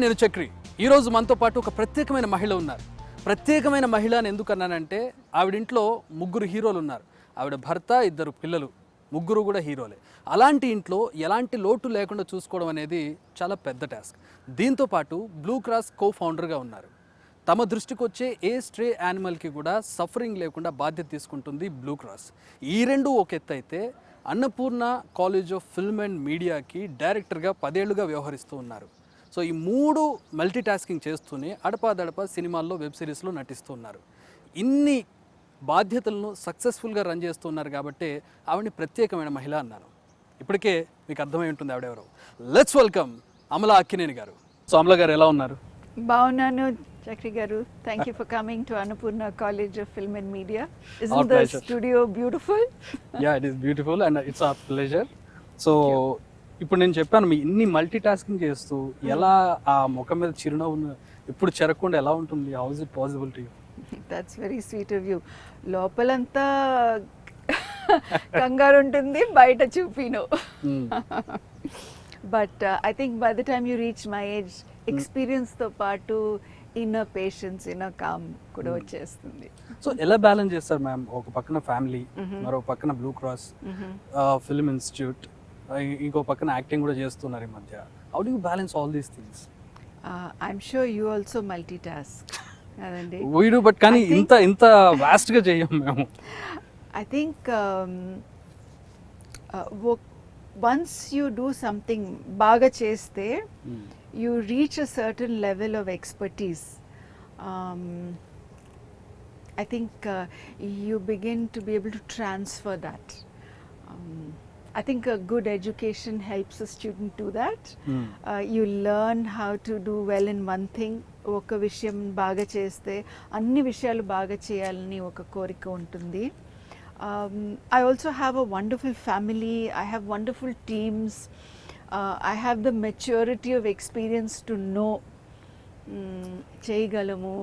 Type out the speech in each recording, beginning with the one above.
నేను చక్రి. ఈరోజు మనతో పాటు ఒక ప్రత్యేకమైన మహిళ ఉన్నారు. ప్రత్యేకమైన మహిళ అని ఎందుకు అన్నానంటే ఆవిడింట్లో ముగ్గురు హీరోలు ఉన్నారు. ఆవిడ భర్త, ఇద్దరు పిల్లలు, ముగ్గురు కూడా హీరోలే. అలాంటి ఇంట్లో ఎలాంటి లోటు లేకుండా చూసుకోవడం అనేది చాలా పెద్ద టాస్క్. దీంతో పాటు బ్లూ క్రాస్ కో-ఫౌండర్గా ఉన్నారు. తమ దృష్టికి వచ్చే ఏ స్ట్రే యానిమల్కి కూడా సఫరింగ్ లేకుండా బాధ్యత తీసుకుంటుంది బ్లూ క్రాస్. ఈ రెండు ఒక ఎత్తు అయితే, Annapurna college of film and మీడియాకి డైరెక్టర్గా 10 ఏళ్లుగా వ్యవహరిస్తూ ఉన్నారు. సో ఈ మూడు మల్టీ టాస్కింగ్ చేస్తూనే అడపాదడపా సినిమాల్లో, వెబ్ సిరీస్లో నటిస్తూ ఉన్నారు. ఇన్ని బాధ్యతలను సక్సెస్ఫుల్గా రన్ చేస్తూ ఉన్నారు కాబట్టి ఆవిడని ప్రత్యేకమైన మహిళ అన్నాను. ఇప్పటికే మీకు అర్థమై ఉంటుంది ఆవిడెవరు. లెట్స్ వెల్కమ్ అమలా అక్కినేని గారు. సో అమలా గారు ఎలా ఉన్నారు? బాగున్నాను చక్రి గారు. Thank you for coming to Annapurna college of film and media. Our Isn't the pleasure. studio beautiful? Yeah, it is beautiful and it's our pleasure. So ఇప్పుడు నేను చెప్పాను, మీ ఇన్ని మల్టీ టాస్కింగ్ చేస్తూ ఎలా ఆ ముఖం మీద చిరునవ్వును ఎప్పుడు చెరగకుండా ఎలా ఉంటుంది? How is it possible to you? That's very sweet of you. లోపలంతా కంగారు ఉంటుంది, బయట చూపిను. But I think by the time you reach my age, ఎక్స్పీరియన్స్తో పాటు ఇన్నర్ పేషెన్స్, ఇన్నర్ కామ్ కూడా వచ్చేస్తుంది. సో ఎలా బ్యాలెన్స్ చేస్తారు మ్యామ్? ఒక పక్కన ఫ్యామిలీ, మరో పక్కన బ్లూ క్రాస్ ఫిల్మ్ ఇన్స్టిట్యూట్, ఇంకో పక్కన యాక్టింగ్ కూడా చేస్తున్నారు ఈ మధ్య. How do you balance all these things? I'm sure you also multi task అదండి. వీ డు, బట్ కానీ ఇంత వాస్ట్ గా చేయం మేము. I think once you do something baga cheste, you reach a certain level of expertise. I think you begin to be able to transfer that. I think a good education helps a student do that. You learn how to do well in one thing. ఒక విషయం బాగా చేస్తే అన్ని విషయాలు బాగా చేయాలని ఒక కోరిక ఉంటుంది. I also have a wonderful family. I have wonderful teams. I have the maturity of experience to know చేయగలము,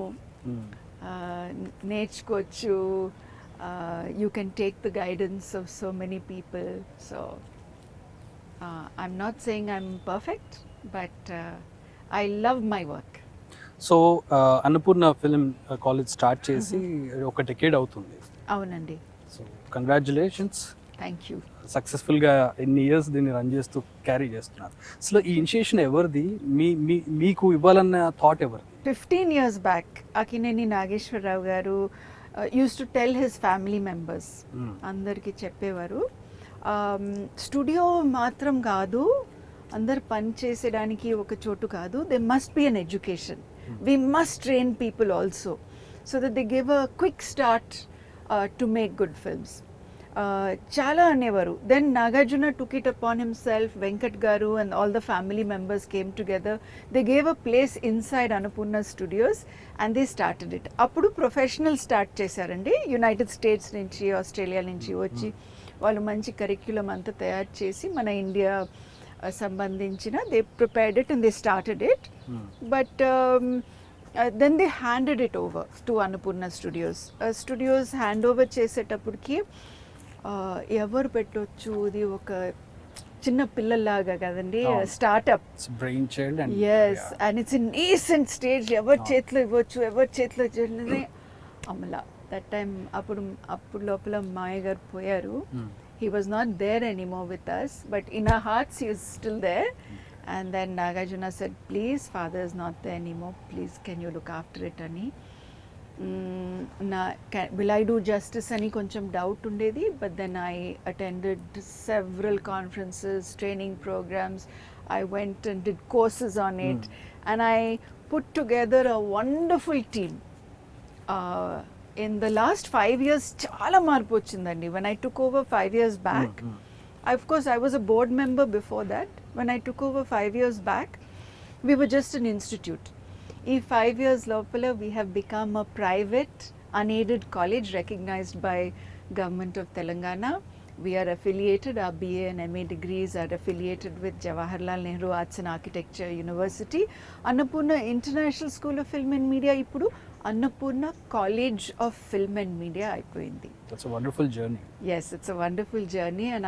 నేర్చుకోవచ్చు. You can take the guidance of so many people. So I'm not saying I'm perfect, but I love my work. So Annapurna film college start చేసి ఒక decade అవుతుంది. అవునండి. So congratulations. Thank you. సక్సెస్ఫుల్గా ఎన్ని years దీన్ని run చేస్తూ carry చేస్తున్నారు. అసలు ఈ ఇనిషియేషన్ ఎవరిది? మీకు ఇవ్వాలన్న థాట్ ఎవరిది? 15 years back అక్కినేని నాగేశ్వరరావు గారు used to tell his family members, అందరికి చెప్పేవారు, స్టూడియో మాత్రం కాదు, అందరు పని చేసేయడానికి ఒక చోటు కాదు, they must be an education. We must train people also so that they give a quick start to make good films. చాలా అనేవారు. Then Nagarjuna took it upon himself, Venkat గారు and all the family members came together. They gave a place inside Annapurna Studios and they started it. అప్పుడు professional start చేశారండి. United States నుంచి, Australia నుంచి వచ్చి వాళ్ళు మంచి కరిక్యులం అంతా తయారు చేసి మన ఇండియా సంబంధించిన they prepared it and they started it. But then they handed it over to Annapurna Studios. Studios hand over చేసేటప్పటికి ఎవరు పెట్టొచ్చు, ఇది ఒక చిన్న పిల్లలాగా కదండి, startup, brainchild. Yes, and it's in nascent stage. ఎవరి చేతిలో ఇవ్వచ్చు, ఎవరి చేతిలో ఇవ్వాలి. అమలా దట్ టైమ్ అప్పుడు లోపల మాయ గారు పోయారు. He was not there anymore with us, but in our hearts he is still there. And then Nagarjuna said, please, father is not there anymore, please can you look after it ani. Will I do justice ani koncham doubt undedi, but then I attended several conferences, training programs. I went and did courses on it, and I put together a wonderful team. In the last 5 years chaala marpu ochindandi. When I took over 5 years back, of course I was a board member before that. When I took over 5 years back, we were just an institute. In 5 years lopala we have become a private unaided college recognized by government of Telangana. We are affiliated, our BA and MA degrees are affiliated with Jawaharlal Nehru Arts and Architecture University. Annapurna International School of Film and Media ippudu Annapurna College of Film and Media అయిపోయింది. That's a wonderful journey. Yes, it's a wonderful journey and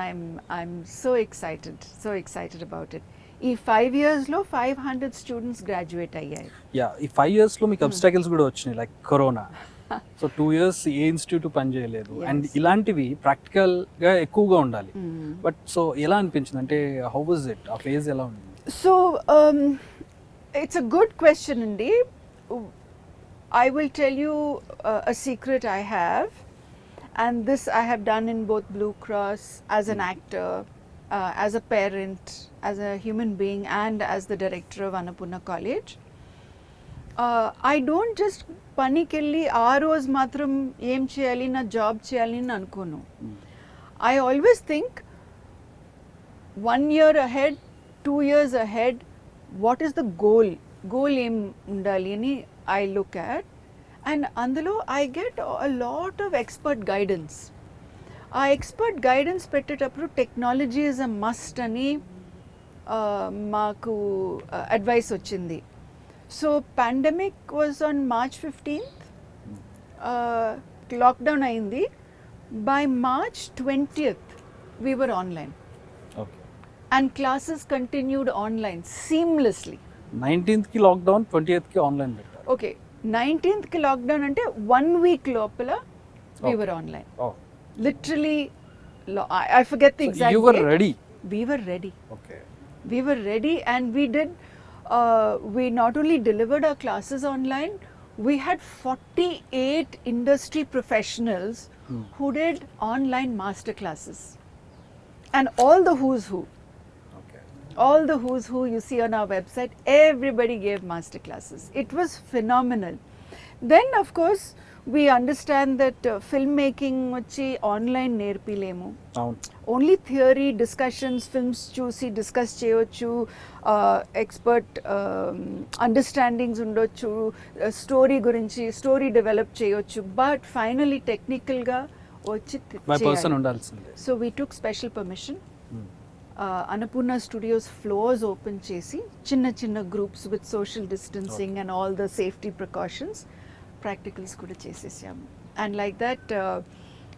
I'm so excited about it. ఈ 5 yearsలో 500 students graduate అయ్యారు. Yeah, ఈ 5 yearsలో మీకు obstacles కూడా వచ్చినాయి, like corona. So 2 years ఏ institute పని చేయలేదు, and ఇలాంటివి ప్రాక్టికల్గా ఎక్కువగా ఉండాలి. బట్ సో ఎలా అనిపించింది, అంటే హౌ వాజ్ ఇట్, ఆ ఫేజ్ ఎలా ఉంది? So it's a good question అండి. I will tell you a secret I have, and this I have done in both Blue Cross, as an actor, as a parent, as a human being, and as the director of Annapurna College. I don't just పనికెళ్ళి ఆ రోజు మాత్రం ఏం చేయాలి, నా job చేయాలి అని అనుకోను. I always think 1 year ahead, 2 years ahead, what is the goal? Goal ఏం ఉండాలి అని I look at, and అందులో I get a lot of expert guidance. ఆ ఎక్స్పర్ట్ గైడెన్స్ పెట్టేటప్పుడు టెక్నాలజీ ఈజ్ అ మస్ట్ అని మాకు అడ్వైస్ వచ్చింది. So pandemic was on March 15th, lockdown అయింది. బై March 20th we were online. Okay. And classes continued online seamlessly. 19th కి lockdown, 20th కి online పెట్టారు. ఓకే, 19th కి లాక్డౌన్ అంటే 1 week లోపల we were online. Oh. Literally, I forget the exact You were date. ready. We were ready. Okay. We were ready, and we did, we not only delivered our classes online, we had 48 industry professionals who did online master classes. And all the who's who. Okay. All the who's who you see on our website, everybody gave master classes. It was phenomenal. Then of course we understand that filmmaking వచ్చి online నేర్పిలేము. అవును. Only theory discussions, films చూసి discuss చేయవచ్చు, expert understandings ఉండొచ్చు, story గురించి story develop చేయొచ్చు, but finally టెక్నికల్గా వచ్చి person ఉండాల్సిందే. So we took special permission. Annapurna studios floors open చేసి చిన్న చిన్న groups with social distancing and all the safety precautions practicals కూడా చేసేసాము. And like that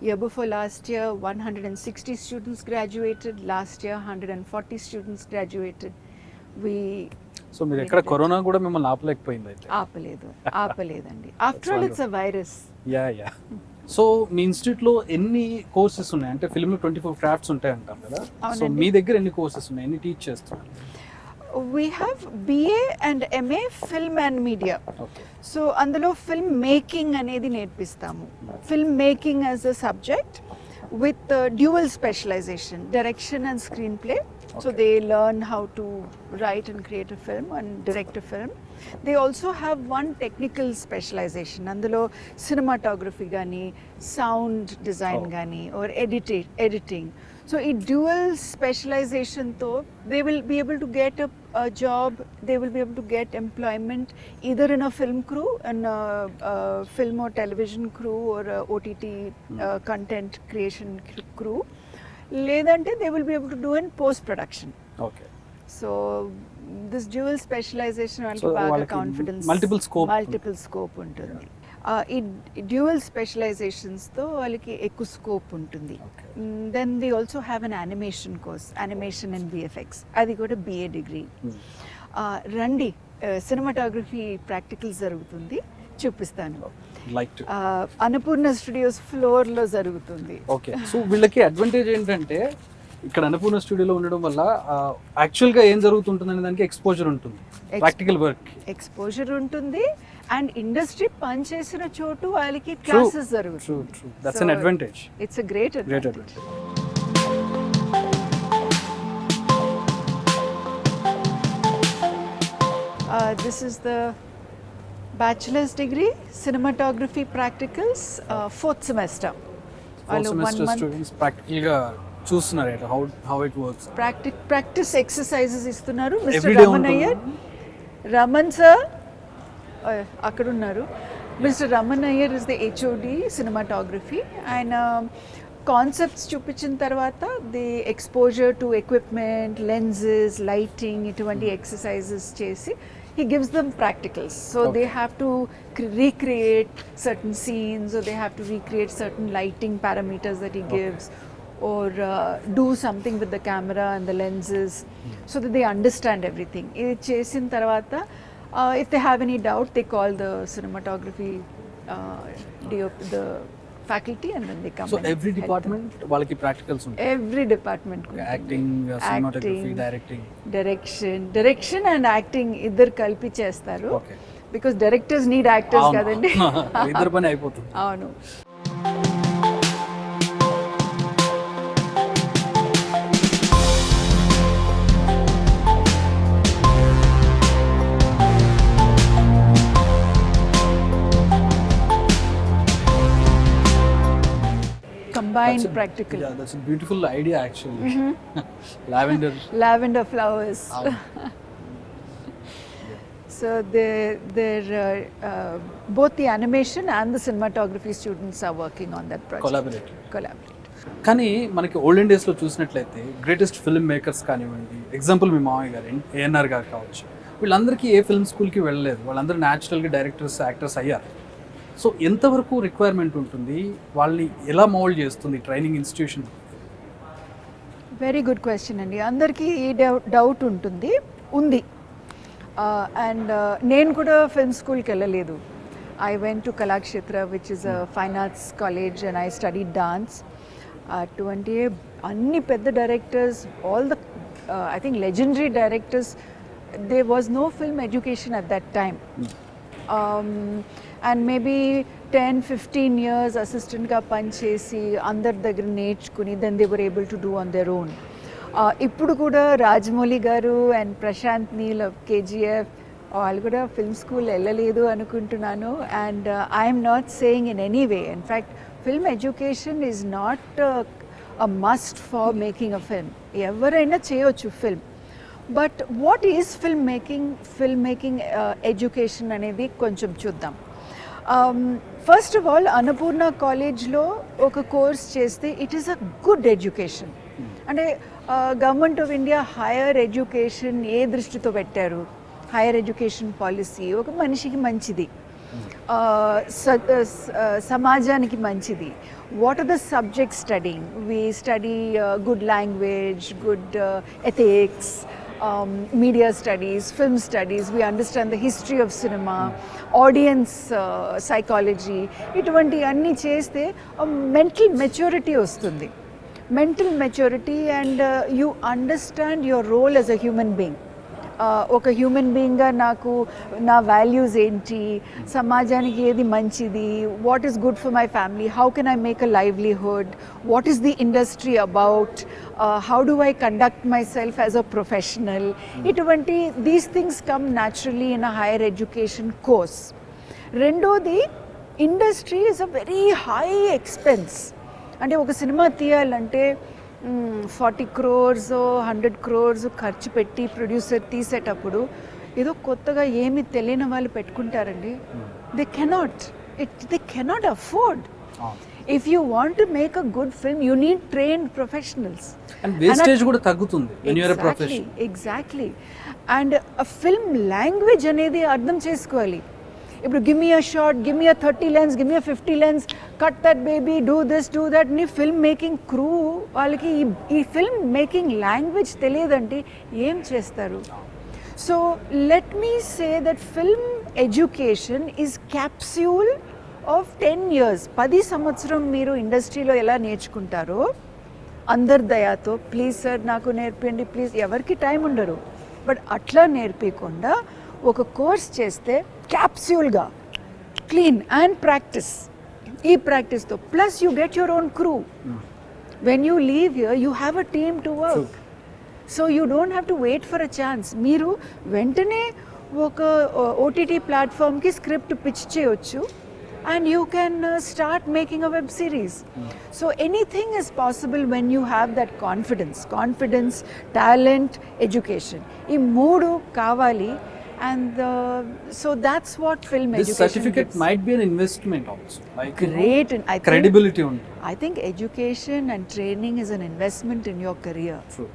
year before last year 160 students graduated, last year 140 students graduated. So మీరు ఎక్కడ corona కూడా మిమ్మల్ని ఆపలేకపోయింది అయితే? ఆపలేదండి. After all it's a virus. Yeah. So మీ ఇన్స్టిట్యూట్లో ఎన్ని కోర్సెస్ ఉన్నాయి? అంటే ఫిల్మ్లో 24 క్రాఫ్ట్స్ ఉంటాయి అంటారు కదా. సో మీ దగ్గర ఎన్ని కోర్సెస్ ఉన్నాయి, ఎన్ని టీచ్ చేస్తున్నారు? We have BA and MA film and media. Okay. So అందులో ఫిల్మ్ మేకింగ్ అనేది నేర్పిస్తాము. Film making as a subject with dual specialization, direction and screenplay. So they learn how to write and create a film and direct a film. They also have one technical specialization. అందులో cinematography గానీ, sound design గానీ, or editing. So in dual specialization though, they will be able to get a job, they will be able to get employment either in a film crew, in a film or television crew, or a OTT content creation crew. Ledante they will be able to do in post production. Okay. So this dual specialization వాళ్ళకి బాగా confidence, multiple scope ఉంటుంది. ఈ dual స్పెషలైజేషన్స్తో వాళ్ళకి ఎక్కువ scope ఉంటుంది. Then they also have an animation course, animation and VFX, అది కూడా BA degree. రండి, సినిమాటోగ్రఫీ ప్రాక్టికల్స్ జరుగుతుంది, చూపిస్తాను. అన్నపూర్ణ స్టూడియోస్ ఫ్లోర్లో జరుగుతుంది. ఓకే. సో వీళ్ళకి అడ్వాంటేజ్ ఏంటంటే ఇక్కడ అన్నపూర్ణ స్టూడియోలో ఉండడం వల్ల యాక్చువల్గా ఏం జరుగుతుంటుందనే దానికి ఎక్స్పోజర్ ఉంటుంది, ప్రాక్టికల్ వర్క్ ఎక్స్పోజర్ ఉంటుంది, అండ్ ఇండస్ట్రీ పనిచేసిన చోటు వాళ్ళకి క్లాసెస్ జరుగుతుంది. True. That's an advantage. It's a great advantage. This is the bachelor's degree cinematography practicals, 4th semester. Fourth semester students practical గా చూస్తున్నారు how it works. Practice exercises ఇస్తున్నారు. Mr. Raman sir అక్కడ ఉన్నారు. Mister Raman Iyer is the HOD cinematography. ఆయన concepts చూపించిన తర్వాత the exposure to equipment, lenses, lighting, ఇటువంటి exercises చేసి he gives them practicals. So they have to recreate certain scenes, or they have to recreate certain lighting parameters that he gives, or do something with the camera and the lenses so that they understand everything. ఇది చేసిన తర్వాత if they have any doubt they call the cinematography the faculty and then they come. So and every help them. Department వాళ్ళకి practicals ఉంటాయి. Every department acting, cinematography, directing. Direction and acting ఇద్దరు కలిపి చేస్తారు. Okay. Because directors need actors కదండి. ఇద్దరు పని అయిపోతుంది. అవును. Combined practical. Yeah, that's a beautiful idea actually. Lavender. Lavender flowers. So they're both the animation and the cinematography students are working on that project. Collaborate. కానీ మనకి olden డేస్లో చూసినట్లయితే greatest film makers కానివ్వండి, ఎగ్జాంపుల్ మీ మామయ్య గారు ఏఎన్ఆర్ గారు కావచ్చు, వీళ్ళందరికీ ఏ ఫిల్మ్ స్కూల్కి వెళ్ళలేదు. వాళ్ళందరూ న్యాచురల్గా డైరెక్టర్స్, యాక్టర్స్ అయ్యారు. సో ఎంతవరకు రిక్వైర్మెంట్ ఉంటుంది, వాళ్ళని ఎలా మోల్డ్ చేస్తుంది training institution? Very good question అండి. అందరికీ ఈ డౌట్ ఉంది. అండ్ నేను కూడా ఫిల్మ్ స్కూల్కి వెళ్ళలేదు. I went to Kalakshetra which is a fine arts college and I study dance. అటువంటి అన్ని పెద్ద directors, all the I think legendary directors, they was no film education at that time. And maybe 10-15 years అసిస్టెంట్గా పనిచేసి అందరి దగ్గర నేర్చుకుని then they were able to do on their own. ఇప్పుడు కూడా Rajamouli garu and Prashanth Neel of KGF వాళ్ళు కూడా ఫిల్మ్ స్కూల్ వెళ్ళలేదు అనుకుంటున్నాను. And I'm not saying in any way, in fact film education is not a must for making a film. ఎవరైనా చేయొచ్చు film. But what is film making education అనేది కొంచెం చూద్దాం. ఫస్ట్ ఆఫ్ ఆల్ అన్నపూర్ణ కాలేజ్లో ఒక కోర్స్ చేస్తే it is a good education. అంటే government of India higher education ఏ దృష్టితో పెట్టారు? హైయర్ ఎడ్యుకేషన్ పాలసీ ఒక మనిషికి మంచిది, సమాజానికి మంచిది. What are the subject studying? We study good language, good ethics, media studies, film studies, we understand the history of cinema, audience psychology. ఇటువంటి అన్నీ చేస్తే mental maturity వస్తుంది. Mental maturity and you understand your role as a human being. ఒక human బీయింగ్గా నాకు నా values ఏంటి, సమాజానికి ఏది మంచిది, what is good for my family, how can I make a livelihood, what is the industry about, how do I conduct myself as a professional. ఇటువంటి these things come naturally in a higher education course. రెండోది, industry is a very high expense. అంటే ఒక cinema తీయాలంటే 40 crores 100 crores ఖర్చు పెట్టి producer తీసేటప్పుడు ఏదో కొత్తగా ఏమి తెలియని వాళ్ళు పెట్టుకుంటారండి. They cannot afford. If you want to make a good film you need trained professionals. And wastage కూడా తగ్గుతుంది when you are a professional. Exactly. And film language అనేది అర్థం చేసుకోవాలి. ఇప్పుడు give me a short, give me a 30 lens, give me a 50 lens, cut that baby, do this, do that. నీ film making crew వాళ్ళకి ఈ film making language తెలియదంటే ఏం చేస్తారు? So let me say that film education is capsule of 10 years. 10 సంవత్సరం మీరు ఇండస్ట్రీలో ఎలా నేర్చుకుంటారో అందరి దయాతో, ప్లీజ్ సార్ నాకు నేర్పండి ప్లీజ్, ఎవరికి టైం ఉండరు. బట్ అట్లా నేర్పించకుండా ఒక కోర్స్ చేస్తే క్యాప్స్యూల్గా క్లీన్ అండ్ ప్రాక్టీస్. ఈ ప్రాక్టీస్తో plus you get your own crew. When you leave here you have a team to work. So you don't have to wait for a chance. మీరు వెంటనే ఒక OTT ప్లాట్ఫామ్కి script pitch చేయొచ్చు and you can start making a web series. So anything is possible when you have that confidence, talent, education. ఈ మూడు కావాలి. And so that's what film this education certificate gives. might be an investment also, like Great. I think credibility on. I think education and training is an investment in your career. True.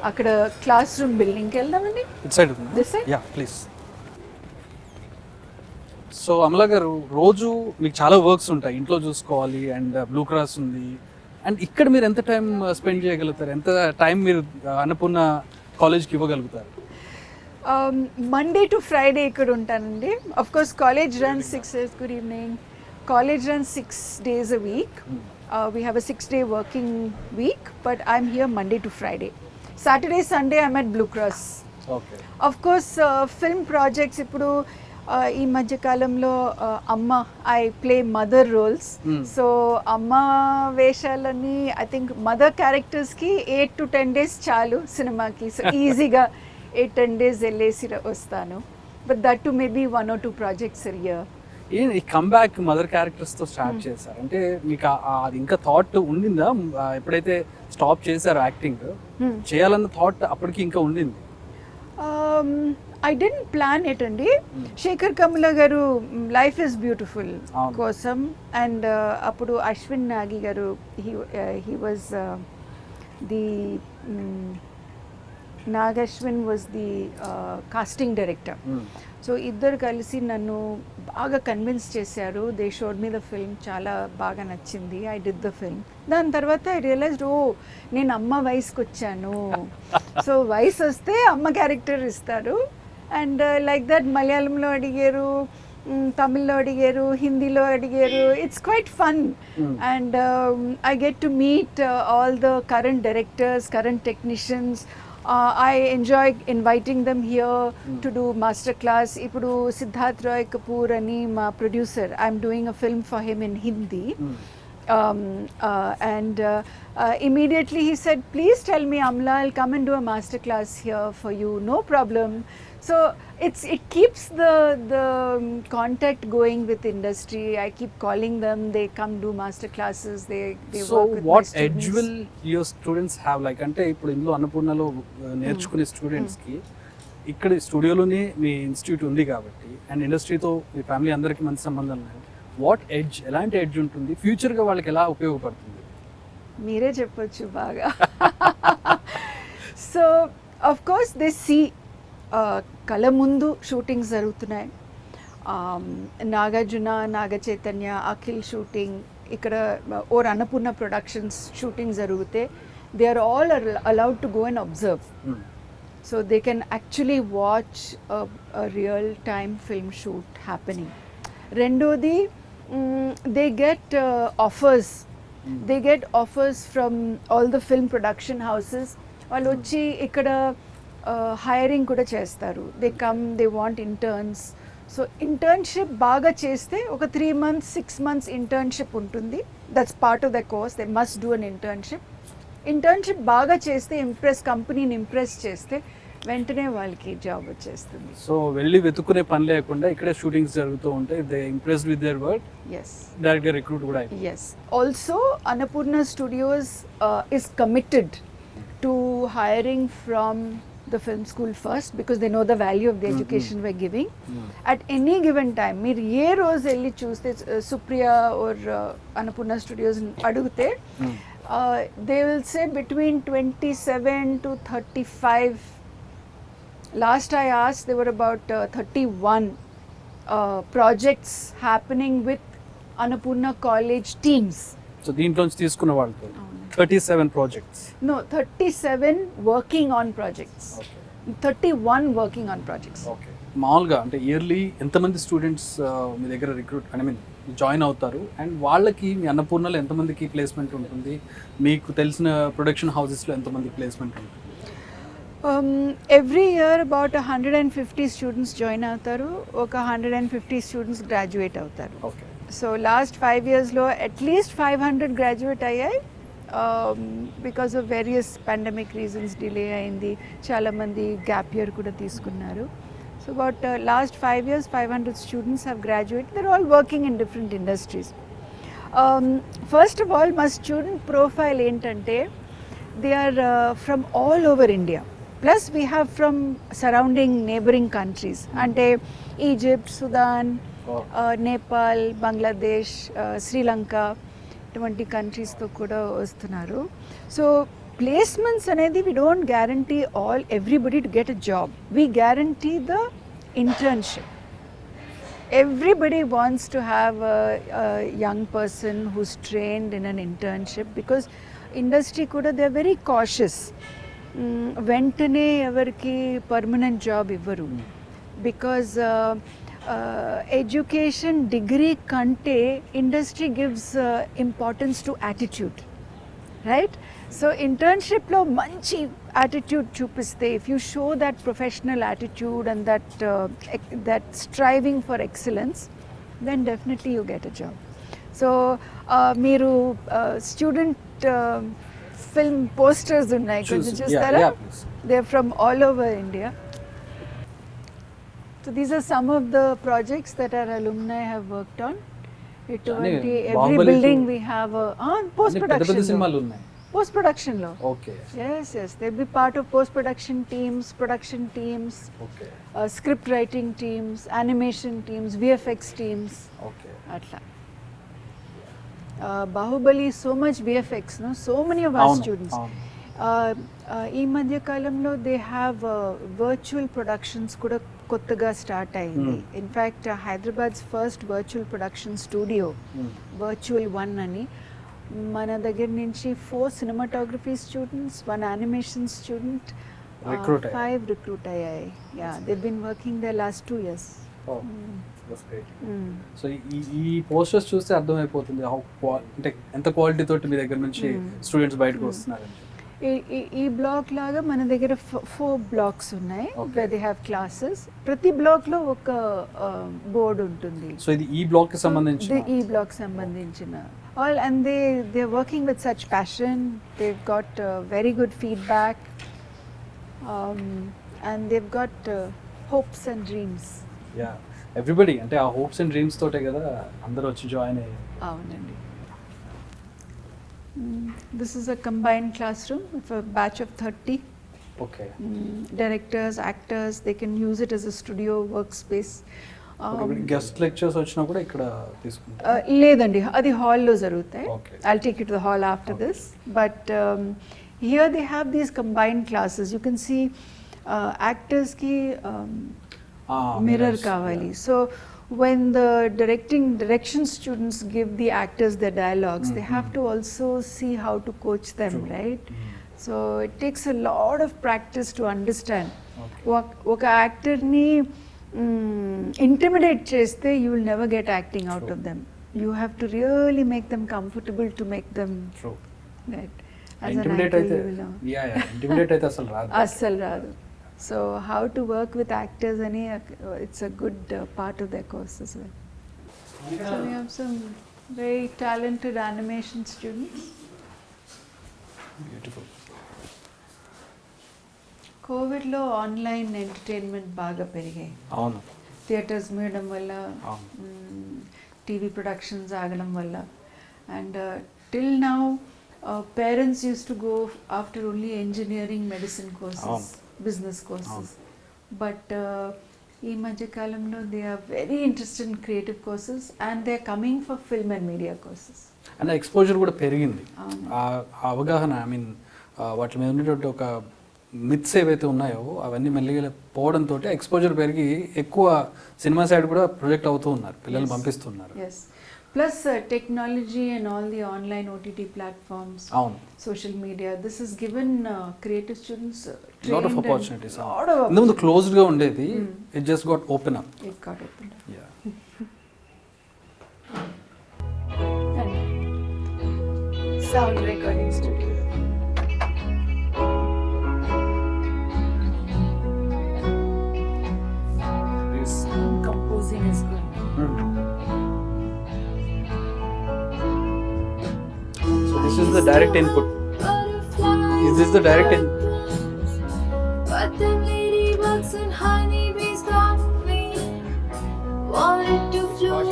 అక్కడ class room బిల్డింగ్కి వెళ్దామండి. It side This side? Yeah please. So Amala గారు, రోజు మీకు చాలా works ఉంటాయి, ఇంట్లో చూసుకోవాలి అండ్ బ్లూ క్రాస్ ఉంది, అండ్ ఇక్కడ మీరు ఎంత టైం స్పెండ్ చేయగలుగుతారు, ఎంత టైం మీరు అన్నపూర్ణ కాలేజ్కి ఇవ్వగలుగుతారు? మండే టు ఫ్రైడే ఇక్కడ ఉంటానండి. Of course college runs 6 days. Good evening. College runs 6 days a week. We have a 6-day working week, but I'm here Monday to Friday. Saturday, Sunday I'm at Blue Cross. Okay. Of course, film projects ఇప్పుడు ఈ మధ్య కాలంలో అమ్మ, I play mother roles. So అమ్మ వేషాలని I think mother క్యారెక్టర్స్కి 8 to 10 days చాలు సినిమాకి. సో ఈజీగా 8-10 days వెళ్ళేసి వస్తాను. But that to maybe 1 or 2 projects a year. ఈ కమ్బ్యాక్ మదర్ క్యారెక్టర్స్తో స్టార్ట్ చేశారు అంటే మీకు అది ఇంకా థాట్ ఉండిందా? ఎప్పుడైతే స్టాప్ చేశారు యాక్టింగ్ చేయాలన్న థాట్ అప్పటికి ఇంకా ఉండింది? ఐ డెంట్ ప్లాన్ ఇట్ అండి. Sekhar Kammula garu life is beautiful కోసం, అండ్ అప్పుడు Ashwin Nagi garu he was the Nagashwin was the casting director. So ఇద్దరు కలిసి నన్ను బాగా కన్విన్స్ చేశారు. They showed me the film, చాలా బాగా నచ్చింది. I did the film. దాని తర్వాత ఐ రియలైజ్డ్, ఓ నేను అమ్మ వయసుకి వచ్చాను. సో వయసు వస్తే అమ్మ క్యారెక్టర్ ఇస్తారు. అండ్ లైక్ దట్ మలయాళంలో అడిగారు, తమిళ్లో అడిగారు, హిందీలో అడిగారు. It's quite fun. And I get to meet all the current directors, current technicians. I enjoy inviting them here to do master class. Ipudu Siddharth Roy Kapoor ani ma producer, I'm doing a film for him in Hindi. And immediately he said, please tell me Amala, I'll come and do a master class here for you, no problem. So it keeps the contact going with industry. I keep calling them, they come do master classes, they so work with what my students. edge will your students have? Like అంటే ఇప్పుడు ఇందులో అన్నపూర్ణలో నేర్చుకునే స్టూడెంట్స్కి ఇక్కడ స్టూడియోలోనే మీ institute ఉంది కాబట్టి, and ఇండస్ట్రీతో me family అందరికీ మంచి సంబంధం ఉన్నాయి. వాట్ ఎడ్జ్, ఎలాంటి ఎడ్జ్ ఉంటుంది, ఫ్యూచర్గా వాళ్ళకి ఎలా ఉపయోగపడుతుంది? మీరే చెప్పొచ్చు బాగా. So of course they see కళ ముందు షూటింగ్స్ జరుగుతున్నాయి. నాగార్జున, నాగ చైతన్య, అఖిల్ షూటింగ్ ఇక్కడ, ఓర్ అన్నపూర్ణ ప్రొడక్షన్స్ షూటింగ్ జరిగితే they are all allowed to go and observe. So they can actually watch real time film shoot happening. రెండోది, they get offers. They get offers from all the film production houses. వాళ్ళు వచ్చి ఇక్కడ hiring కూడా చేస్తారు. They come, they want interns. So internship బాగా చేస్తే ఒక 3 months 6 months internship ఉంటుంది. That's part of the course. They must do an internship. Internship బాగా చేస్తే, కంపెనీని ఇంప్రెస్ చేస్తే వెంటనే వాళ్ళకి జాబ్ వచ్చేస్తుంది. సో వెళ్ళి వెతుక్కునే పని లేకుండా ఇక్కడే షూటింగ్స్ జరుగుతూ ఉంటాయి. They impressed with their work, డైరెక్ట్గా రిక్రూట్ కూడా అయిపోయింది. Yes. Also, Annapurna Studios is committed to hiring from the film school first, because they know the value of the education we're giving. At any given time, మీరు ఏ రోజు వెళ్ళి చూస్తే Supriya or Annapurna Studios అడిగితే they will say between 27 to 35. Last I asked, there were about 31 projects happening with Annapurna College teams. సో దీంట్లోంచి తీసుకున్న వాళ్ళతో 37 projects? No, 37 working on projects. 31 working on projects. Okay. మామూలుగా అంటే ఇయర్లీ ఎంతమంది స్టూడెంట్స్ మీ దగ్గర recruit join అవుతారు, అండ్ వాళ్ళకి మీ అన్నపూర్ణలో ఎంతమందికి ప్లేస్మెంట్ ఉంటుంది, మీకు తెలిసిన ప్రొడక్షన్ హౌసెస్లో ఎంతమంది ప్లేస్మెంట్ ఉంటుంది? Every year about 150 students join అవుతారు. ఒక 150 students graduate అవుతారు. ఓకే. సో లాస్ట్ 5 yearsలో అట్లీస్ట్ 500 గ్రాడ్యుయేట్ అయ్యాయి. Because of various pandemic reasons delay అయింది. చాలామంది గ్యాప్ ఇయర్ కూడా తీసుకున్నారు. So about last 5 years 500 students have graduated. They're all working in different industries. First of all, my student profile ఏంటంటే they are from all over India. Plus we have from surrounding neighboring countries. అంటే Egypt, Sudan, Nepal, Bangladesh, Sri Lanka ఇటువంటి కంట్రీస్తో కూడా వస్తున్నారు. So placements anedi we don't guarantee everybody to get a job. We guarantee the internship. Everybody wants to have a young person who's trained in an internship because industry kuda they're very cautious. వెంటనే ఎవరికి permanent job ఇవ్వరు because education degree కంటే industry gives importance to attitude, right? So ఇంటర్న్షిప్లో మంచి attitude చూపిస్తే, if you show that professional attitude and that striving for excellence, then definitely you get a job. So మీరు student film posters unnai konచెం చూస్తారా? They are from all over India. So these are some of the projects that our alumni have worked on. Every building we have post production lo. Okay. Yes, they'll be part of post production teams, production teams, okay, script writing teams, animation teams, VFX teams. Okay. Atla. Bahubali, so much VFX, no? So many of our students. ఈ మధ్య కాలంలో they have virtual productions కూడా కొత్తగా start అయింది. In fact Hyderabad's first virtual production studio virtual 1 అని, మన దగ్గర నుంచి 4 cinematography students, 1 animation student, 5 recruit అయ్యాయి. Yeah, they been working the last 2 years. So ఈ పోస్టర్స్ చూస్తే అర్థమైపోతుంది అంటే ఎంత క్వాలిటీ తోటి మీ దగ్గర నుంచి స్టూడెంట్స్ బయటకు వస్తున్నారని. ఈ బ్లాక్ లాగా మన దగ్గర 4 బ్లాక్స్ ఉన్నాయి where they have classes. ప్రతి బ్లాక్ లో ఒక బోర్డు ఉంటుంది. సో ఇది ఈ బ్లాక్ కి సంబంధించిన ఈ బ్లాక్ సంబంధించిన all, and they're working with such passion. They've got very good feedback, and they've got hopes and dreams. Yeah, everybody అంటే ఆ హోప్స్ అండ్ డ్రీమ్స్ తోటే కదా అందరూ వచ్చి జాయిన్ అయ్యారు. అవునండి. This is a combined classroom with a batch of 30. Okay. Directors, actors, they can use it as a studio workspace. Guest lectures వచ్చినా కూడా ఇక్కడ తీసుకుంటారు? లేదండి, అది హాల్లో జరుగుతాయి. Okay. I'll take you to the hall after this. But here they have these combined classes. You can see actors ki mirror kavali. So when the direction students give the actors their dialogues, they have to also see how to coach them. True. Right? So it takes a lot of practice to understand. Oka actor ni intimidate cheste, you will never get acting out of them. You have to really make them comfortable to make them. True. Right. Intimidate aithe, yeah, intimidate aithe asal raadu. So how to work with actors, it's a good part of their course as well. So we have some very talented animation students. Beautiful. COVID లో online entertainment బాగా పెరిగాయి. అవును. Theatres మీయడం వల్ల, TV productions ఆగడం వల్ల, and till now parents used to go after only engineering, medicine courses, business courses. But ఈ మధ్య కాలంలో they are very interested in creative courses and they are coming for film and media courses. And exposure కూడా పెరిగింది. ఆ అవగాహన, I mean వాటి మీద ఉండేటువంటి ఒక మిత్స్ ఏవైతే ఉన్నాయో అవన్నీ మెల్లిగా పోవడంతో ఎక్స్పోజర్ పెరిగి ఎక్కువ సినిమా సైడ్ కూడా ప్రొజెక్ట్ అవుతూ ఉన్నారు, పిల్లలు పంపిస్తున్నారు. Plus technology and all the online OTT platforms, social media, this has given creative students lot of opportunities. ఇంతకుముందు క్లోజ్డ్ గా ఉండేది, it just got open up. It got opened up. Yeah. Sound recording studio. Composing is good. So this is the direct input. Is this the direct input? But the ladybugs and honeybees got me. Wanted to float,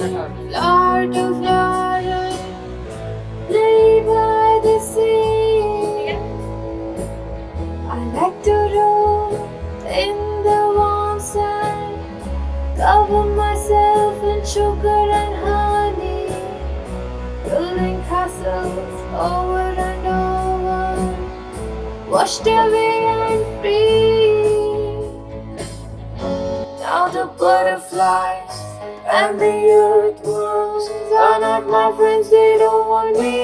flower to flower, lay by the sea. I like to roll in the warm sun, cover myself in sugar and honey, building castles over and over, washed away and free. Now the butterflies and the earthworms are not my friends, they don't want me.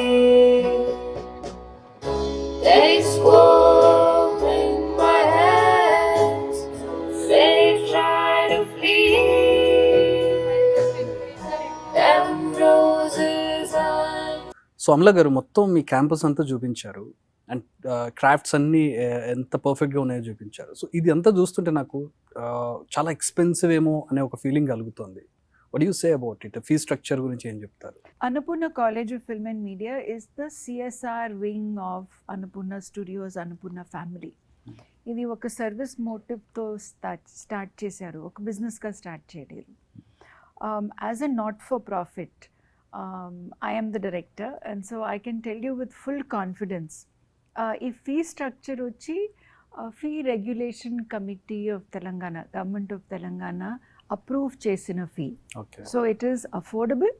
They squirm in my hands, they try to flee. Them roses are so Amala గారు మొత్తం మీ campus అంతా చూపించారు and crafts అన్నీ ఎంత పర్ఫెక్ట్గా ఉన్నాయో చూపించారు. So ఇది అంతా చూస్తుంటే నాకు చాలా ఎక్స్పెన్సివ్ ఏమో అనే ఒక ఫీలింగ్ కలుగుతుంది. What you say about it? Fee structure గురించి ఏం చెప్తారు? Annapurna College of Film and Media is the CSR wing of Annapurna Studios, Annapurna family. ఇది ఒక సర్వీస్ మోటివ్తో స్టార్ట్ చేశారు, ఒక బిజినెస్గా స్టార్ట్ చేయలేదు. As a not for profit, I am the director and so I can tell you with full confidence, ఈ fee structure వచ్చి fee regulation committee of Telangana, government of Telangana approve చేసిన fee. So it is affordable.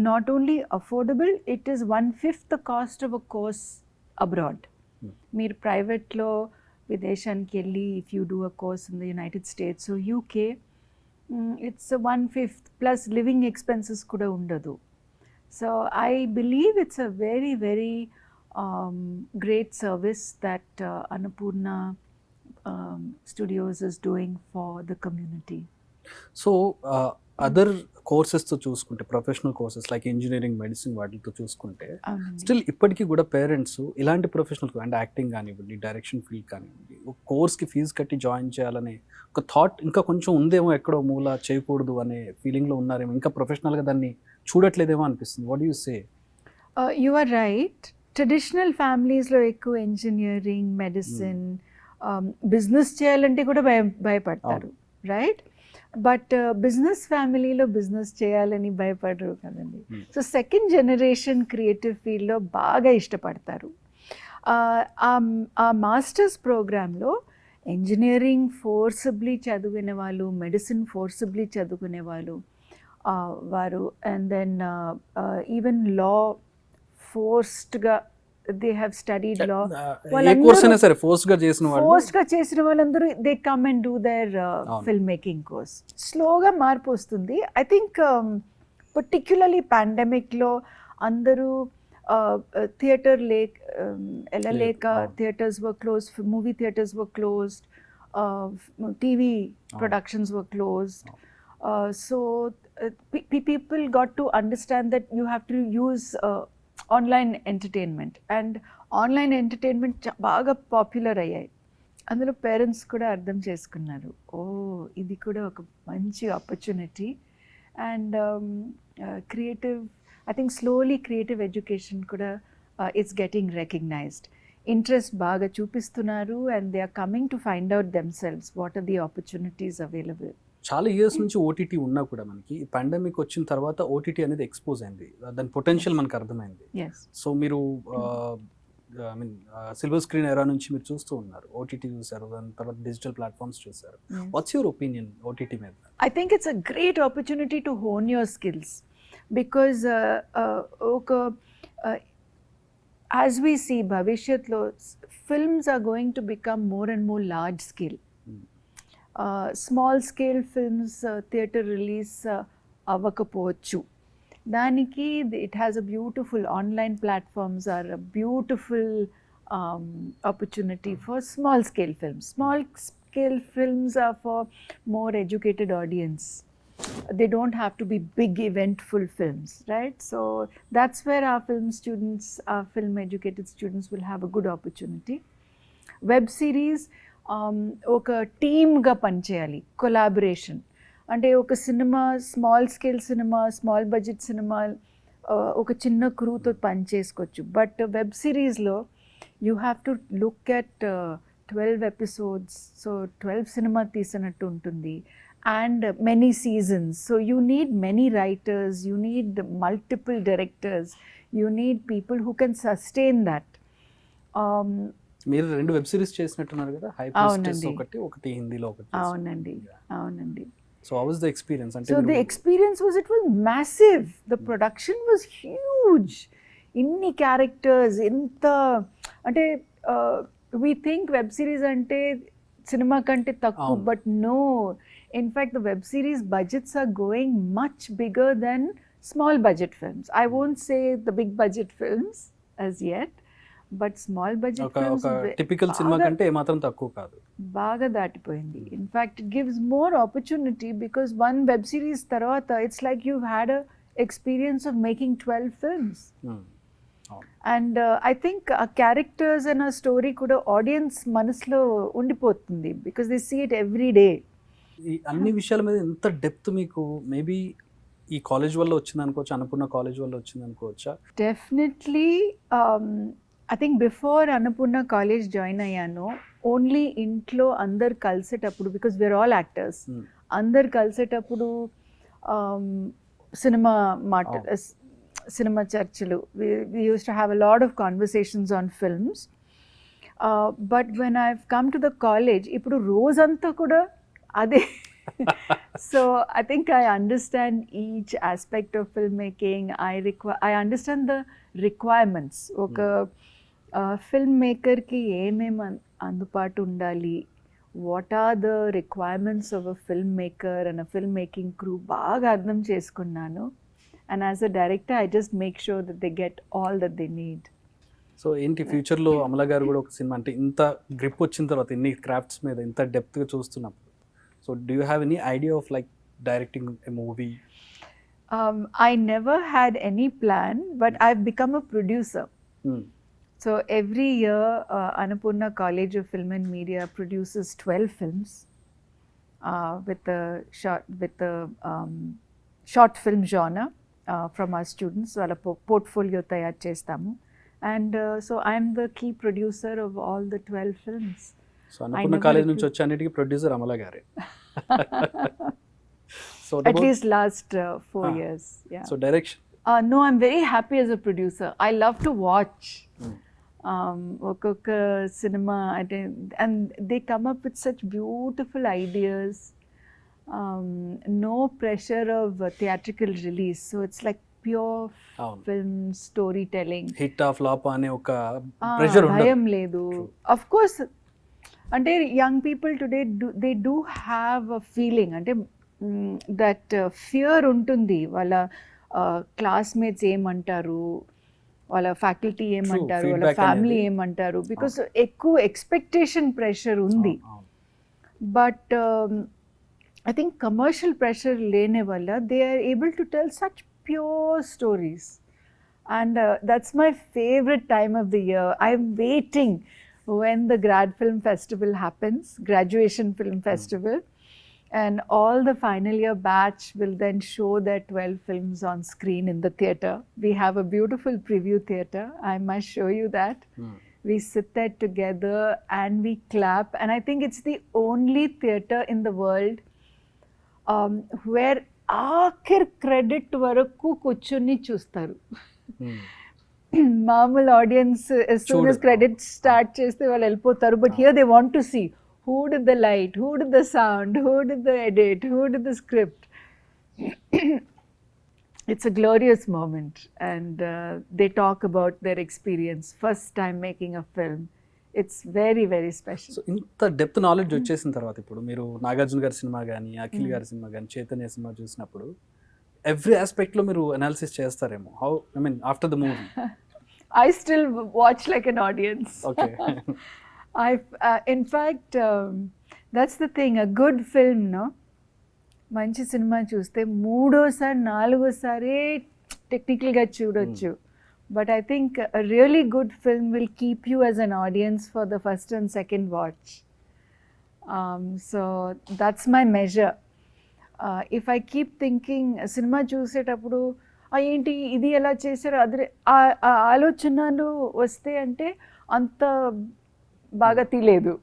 Not only affordable, it is 1/5 the cost of a course abroad. మీరు ప్రైవేట్లో విదేశానికి వెళ్ళి if you do a course in the United states so UK, it's 1/5 plus living expenses కూడా ఉండదు. So I believe it's a very very great service that Annapurna Studios is doing for the community. So other కోర్సెస్తో చూసుకుంటే, professional courses like engineering, medicine వాటితో చూసుకుంటే still ఇప్పటికీ కూడా parents ఇలాంటి professional అంటే యాక్టింగ్ కానివ్వండి, డైరెక్షన్ ఫీల్డ్ కానివ్వండి, ఒక కోర్స్కి ఫీజు కట్టి జాయిన్ చేయాలనే ఒక థాట్ ఇంకా కొంచెం ఉందేమో, ఎక్కడో మూల చేయకూడదు అనే ఫీలింగ్లో ఉన్నారేమో, ఇంకా ప్రొఫెషనల్గా దాన్ని చూడట్లేదేమో అనిపిస్తుంది. What you say? You are right. Traditional ఫ్యామిలీస్లో ఎక్కువ ఇంజనీరింగ్, మెడిసిన్, బిజినెస్ చేయాలంటే కూడా భయపడతారు, రైట్? బట్ బిజినెస్ ఫ్యామిలీలో బిజినెస్ చేయాలని భయపడరు కదండి. సో సెకండ్ జనరేషన్ క్రియేటివ్ ఫీల్డ్లో బాగా ఇష్టపడతారు. ఆ మాస్టర్స్ ప్రోగ్రాంలో ఇంజనీరింగ్ ఫోర్సబ్లీ చదివిన వాళ్ళు, మెడిసిన్ ఫోర్సబ్లీ చదువుకునే వాళ్ళు, వారు అండ్ దెన్ ఈవెన్ లా ఫోర్స్డ్గా దే హ్యావ్ స్టడీడ్ లా, ఫోర్స్డ్గా చేసిన వాళ్ళందరూ they come and do their film making course. స్లోగా మార్పు వస్తుంది. ఐ థింక్ పర్టిక్యులర్లీ పాండమిక్లో అందరూ థియేటర్ వెళ్ళలేక, theatres were close, movie theatres were closed, TV productions were closed. So people got to understand that you have to use online entertainment, and online entertainment బాగా popular అయ్యాయి. అందులో parents కూడా అర్థం చేసుకున్నారు, ఓ ఇది కూడా ఒక మంచి opportunity. And creative, I think slowly creative education కూడా ఇట్స్ గెటింగ్ రికగ్నైజ్డ్. ఇంట్రెస్ట్ బాగా చూపిస్తున్నారు and they are coming to find out themselves what are the opportunities available. చాలా ఇయర్స్ నుంచి ఓటీటీ ఉన్నా కూడా మనకి పాండమిక్ వచ్చిన తర్వాత ఓటీటీ అనేది ఎక్స్పోజ్ అయింది, దాని పొటెన్షియల్ మనకు అర్థమైంది. సో మీరు ఐ మీన్ సిల్వర్ స్క్రీన్ ఎరా నుంచి మీరు చూస్తూ ఉన్నారు, ఓటీటీ చూసారు, దాని తర్వాత డిజిటల్ ప్లాట్ఫామ్స్ చూసారు. వాట్స్ యువర్ ఒపీనియన్ ఓటీటీ మీద? I think it's a great opportunity to hone your skills because ఒక యాజ్ వీ సీ భవిష్యత్లో films are going to become more and more large scale. Small scale films theatre release అవ్వకపోవచ్చు, దానికి it has a beautiful online platforms are a beautiful opportunity for small scale films. Small scale films are for more educated audience. They don't have to be big eventful films, right? So that's where our film students, our film educated students will have a good opportunity. Web series ఒక టీమ్గా పనిచేయాలి, collaboration. అంటే ఒక cinema, small scale cinema, small budget cinema ఒక చిన్న క్రూతో పనిచేసుకోవచ్చు. But web సిరీస్లో you have to look at 12 episodes, so 12 cinema తీసినట్టు ఉంటుంది. And many seasons, so you need many writers, you need multiple directors, you need people who can sustain that. మీరు 2 web series చేసినట్టున్నారు కదా, high priestess ఒకటి హిందీలో ఒకటి. అవునండి. So how was the experience? So the experience was, it was massive. The production was huge. Inni characters, ఇంత అంటే we think web series ante cinema kante takku, అవును. but no. In fact, the web series budgets are going much bigger than small budget films. I won't say the big budget films as yet, but small budget ఒక films ఒక typical సినిమా కంటే ఏమాత్రం తక్కువ కాదు. బాగా దాటిపోయింది. In fact it gives more opportunity because one web series తర్వాత it's like you had a experience of making 12 films. And I think ఆ క్యారెక్టర్స్ అండ్ ఆ స్టోరీ కూడా ఆడియన్స్ మనసులో ఉండిపోతుంది because they see it every day. ఈ అన్ని విషయాల మీద ఎంత డెప్త్ మీకు మేబీ ఈ కాలేజ్ వల్ల వచ్చింది అనుకోవచ్చు, అన్నపూర్ణ కాలేజ్ వల్ల వచ్చింది అనుకోవచ్చా? Definitely I think before Annapurna college join అయ్యాను, ఓన్లీ ఇంట్లో అందరు కలిసేటప్పుడు బికాస్ వీఆర్ ఆల్ యాక్టర్స్, అందరు కలిసేటప్పుడు సినిమా సినిమా చర్చలు, we used to have a lot of conversations on films. But when I've come to the college, ఇప్పుడు రోజంతా కూడా అదే. So I think I understand each aspect of filmmaking. I understand the requirements. ఒక film మేకర్కి ఏమేమి అందుబాటు ఉండాలి, what are the requirements of a film maker and a film making crew బాగా అర్థం చేసుకున్నాను. And as a director, I just make sure that they get all that they need. So ఏంటి ఫ్యూచర్లో అమల గారు కూడా ఒక సినిమా అంటే ఇంత గ్రిప్ వచ్చిన తర్వాత ఇన్ని క్రాఫ్ట్స్ మీద ఇంత డెప్త్గా చూస్తున్నప్పుడు, so do you have any idea of like directing a movie? I never had any plan, but I've become a producer. So every year, Annapurna College of Film and Media produces 12 films with the short film genre from our students. Wala portfolio tayar chestamu, and so I'm the key producer of all the 12 films. So Annapurna college నుంచి వచ్చే అన్నిటికీ producer Amala గారే. So At least last 4 years. Yeah. So direction? No, I'm very happy as a producer. I love to watch. ఒక్కొక్క cinema అంటే, and they come up with such beautiful ideas. No pressure of theatrical release, so it's like pure film storytelling. Hit of flop అనే ఒక pressure ఉండదు, భయం లేదు. Of course, అంటే young people today they do have a feeling, అంటే that fear ఉంటుంది. వాళ్ళ classmates ఏమంటారు, వాళ్ళ ఫ్యాకల్టీ ఏమంటారు, వాళ్ళ ఫ్యామిలీ ఏమంటారు, బికాస్ ఎక్కువ ఎక్స్పెక్టేషన్ ప్రెషర్ ఉంది. But I think commercial pressure lene walla they are able to tell such pure stories, and that's my favorite time of the year. I'm waiting when the grad film festival happens, graduation film festival, and all the final year batch will then show their 12 films on screen in the theatre. We have a beautiful preview theatre, I must show you that. We sit there together and we clap, and I think it's the only theatre in the world where ఆఖరి credit వరకు కూర్చొని చూస్తారు. మామూలు audience as soon as credits start చేస్తే వాళ్ళు వెళ్ళిపోతారు. But here they want to see who did the light, who did the sound, who did the edit, who did the script. It's a glorious moment, and they talk about their experience, first time making a film. It's very, very special. So ఇంత depth knowledge వచ్చేసిన తర్వాత ఇప్పుడు మీరు నాగార్జున గారి cinema కానీ, అఖిల్ గారి cinema కానీ, Chaitanya cinema చూసినప్పుడు ఎవ్రీ ఆస్పెక్ట్లో మీరు అనాలిసిస్ చేస్తారేమో. How I mean after the movie? I still watch like an audience. Okay. In fact, that's the thing. A good film, no? మంచి సినిమా చూస్తే మూడోసారి నాలుగోసారి టెక్నికల్గా చూడొచ్చు. But I think a really good film will keep you as an audience for the first and second watch. So that's my measure. If I keep thinking, cinema చూసేటప్పుడు ఏంటి ఇది ఎలా చేశారు, అదే ఆలోచనలు వస్తే అంటే అంత బాగా తీయలేదు.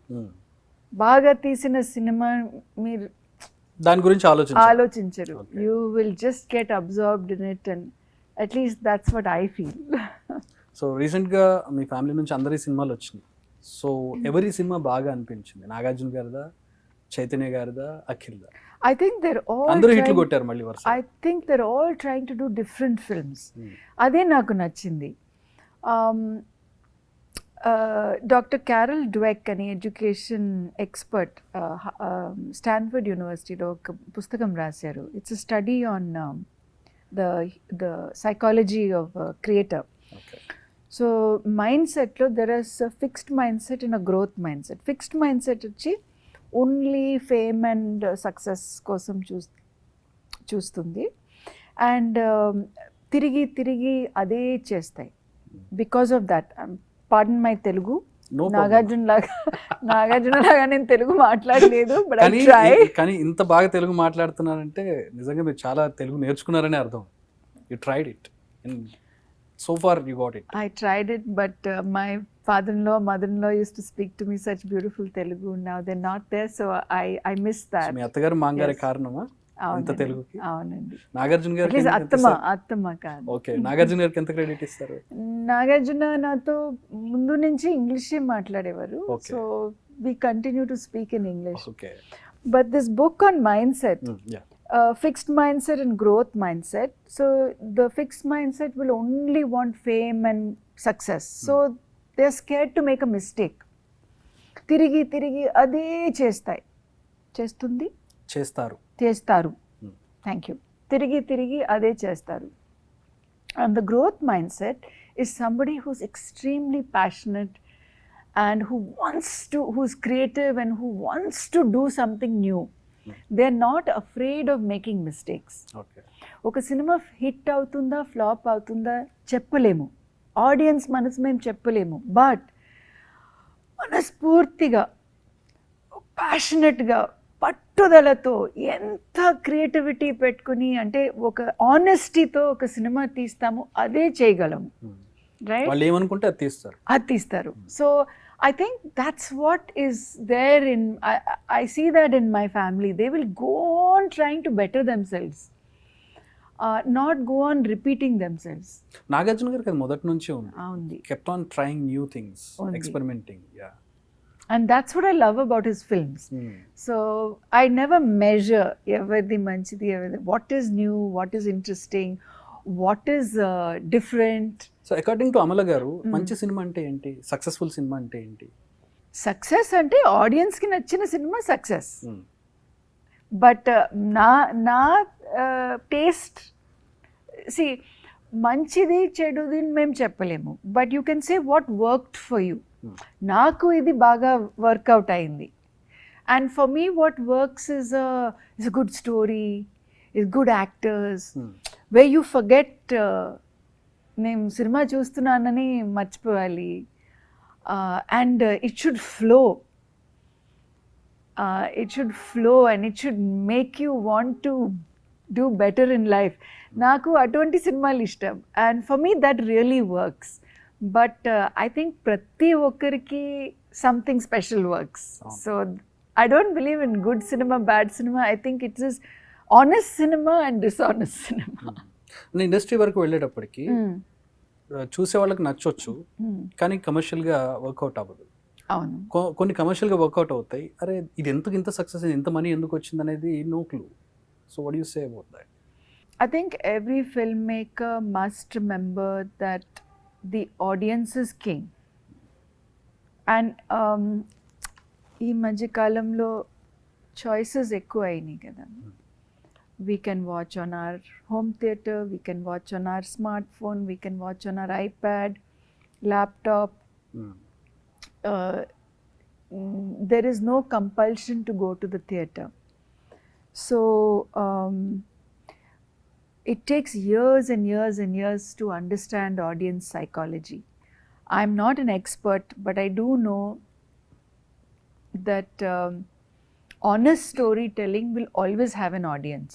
బాగా తీసిన సినిమా మీరు దాని గురించి ఆలోచించరు. You will just get absorbed in it, and at least that's what I feel. So రీసెంట్గా మీ ఫ్యామిలీ నుంచి అందరి సినిమాలు వచ్చినాయి. సో ఎవరి సినిమా బాగా అనిపించింది? Nagarjuna గారిదా, Chaitanya గారిదా, అఖిల్దా? I think they're all అందరూ హిట్లు కొట్టారు మళ్ళీ వరుస. I think they're all trying to do different films. అదే నాకు నచ్చింది. డాక్టర్ క్యారల్ డ్వెక్ అనే ఎడ్యుకేషన్ ఎక్స్పర్ట్ స్టాన్ఫర్డ్ యూనివర్సిటీలో ఒక పుస్తకం రాశారు. It's a study on the psychology of creator. So మైండ్ సెట్లో there is a fixed mindset and a growth mindset. Fixed mindset వచ్చి ఓన్లీ ఫేమ్ అండ్ సక్సెస్ కోసం చూస్తుంది, అండ్ తిరిగి తిరిగి అదే చేస్తాయి. Because of that, pardon my Telugu, Nagarjuna లాగా నేను తెలుగు మాట్లాడలేదు, బట్ ఐ ట్రై. కానీ ఇంత బాగా తెలుగు మాట్లాడుతున్నారంటే నిజంగా మీరు చాలా తెలుగు నేర్చుకున్నారని అర్థం. You tried it and so far you got it. I tried it, but my father-in-law, mother-in-law used to speak to me such beautiful Telugu. Now they're not there, so I miss that. మీ అత్తగారు మాంగారే కారణమా ఇంత తెలుగుకి? అవునండి. నాగార్జున గారికి అత్తమ్మ కాదు. Okay, Nagarjuna గారికి ఎంత క్రెడిట్ ఇస్తారు? నాగార్జున నాతో ముందు నుంచి ఇంగ్లీషే మాట్లాడేవారు, so we continue to speak in English. Okay. But this book on mindset, fixed mindset and growth mindset. So the fixed mindset will only want fame and success. So they're scared to make a mistake. తిరిగి తిరిగి అదే చేస్తారు. Thank you. తిరిగి తిరిగి అదే చేస్తారు. And the growth mindset is somebody who's extremely passionate and who's creative and who wants to do something new. They're not afraid of making mistakes. Okay. ఒక cinema hit అవుతుందా ఫ్లాప్ అవుతుందా చెప్పలేము, audience మనసు మేము చెప్పలేము, బట్ మనస్ఫూర్తిగా ప్యాషనెట్గా పట్టుదలతో ఎంత క్రియేటివిటీ పెట్టుకుని, అంటే ఒక ఆనెస్టీతో ఒక సినిమా తీస్తాము, అదే చేయగలము. రైట్, వాళ్ళు ఏమనుకుంటే అది తీస్తారు. So I think that's what is there in, I see that in my family. They will go on trying to better themselves, not go on repeating themselves. Nagarjuna గారికి అది మొదటి నుంచి ఉంది. Kept on trying new things, experimenting. Yeah. And that's what I love about his films. So I never measure everything manchidi, what is new, what is interesting, what is different. So according to Amala గారు మంచి cinema అంటే ఏంటి, successful cinema అంటే ఏంటి? Success అంటే ఆడియన్స్కి నచ్చిన cinema success. But నా టేస్ట్, సి మంచిది చెడుది మేము చెప్పలేము, but you can say what worked for you. నాకు ఇది బాగా వర్కౌట్ అయింది, and for me what works is a good story, is good actors, way you forget నేను సినిమా చూస్తున్నానని మర్చిపోవాలి, and it should flow and it should make you want to do better in life. నాకు అటువంటి సినిమాలు ఇష్టం, and for me that really works. But I think ప్రతి ఒక్కరికి something special works. So I don't believe in good cinema, bad cinema. I think it's is honest cinema and dishonest cinema. Industry వరకు వెళ్ళేటప్పటికి చూసే వాళ్ళకి నచ్చొచ్చు, కానీ కమర్షియల్గా work out అవ్వదు. అవును, కొన్ని కమర్షియల్గా వర్కౌట్ అవుతాయి. అరే ఇది ఇంత సక్సెస్, ఇంత మనీ ఎందుకు వచ్చింది అనేది no clue. So what you say about that? I think every filmmaker must remember that the audience is king. And ఈ మధ్య కాలంలో చాయిసెస్ ఎక్కువ అయినాయి కదా. We can watch on our home theater, we can watch on our smartphone, we can watch on our iPad, laptop. There is no compulsion to go to the theater. So it takes years and years and years to understand audience psychology. I'm not an expert, but I do know that honest storytelling will always have an audience.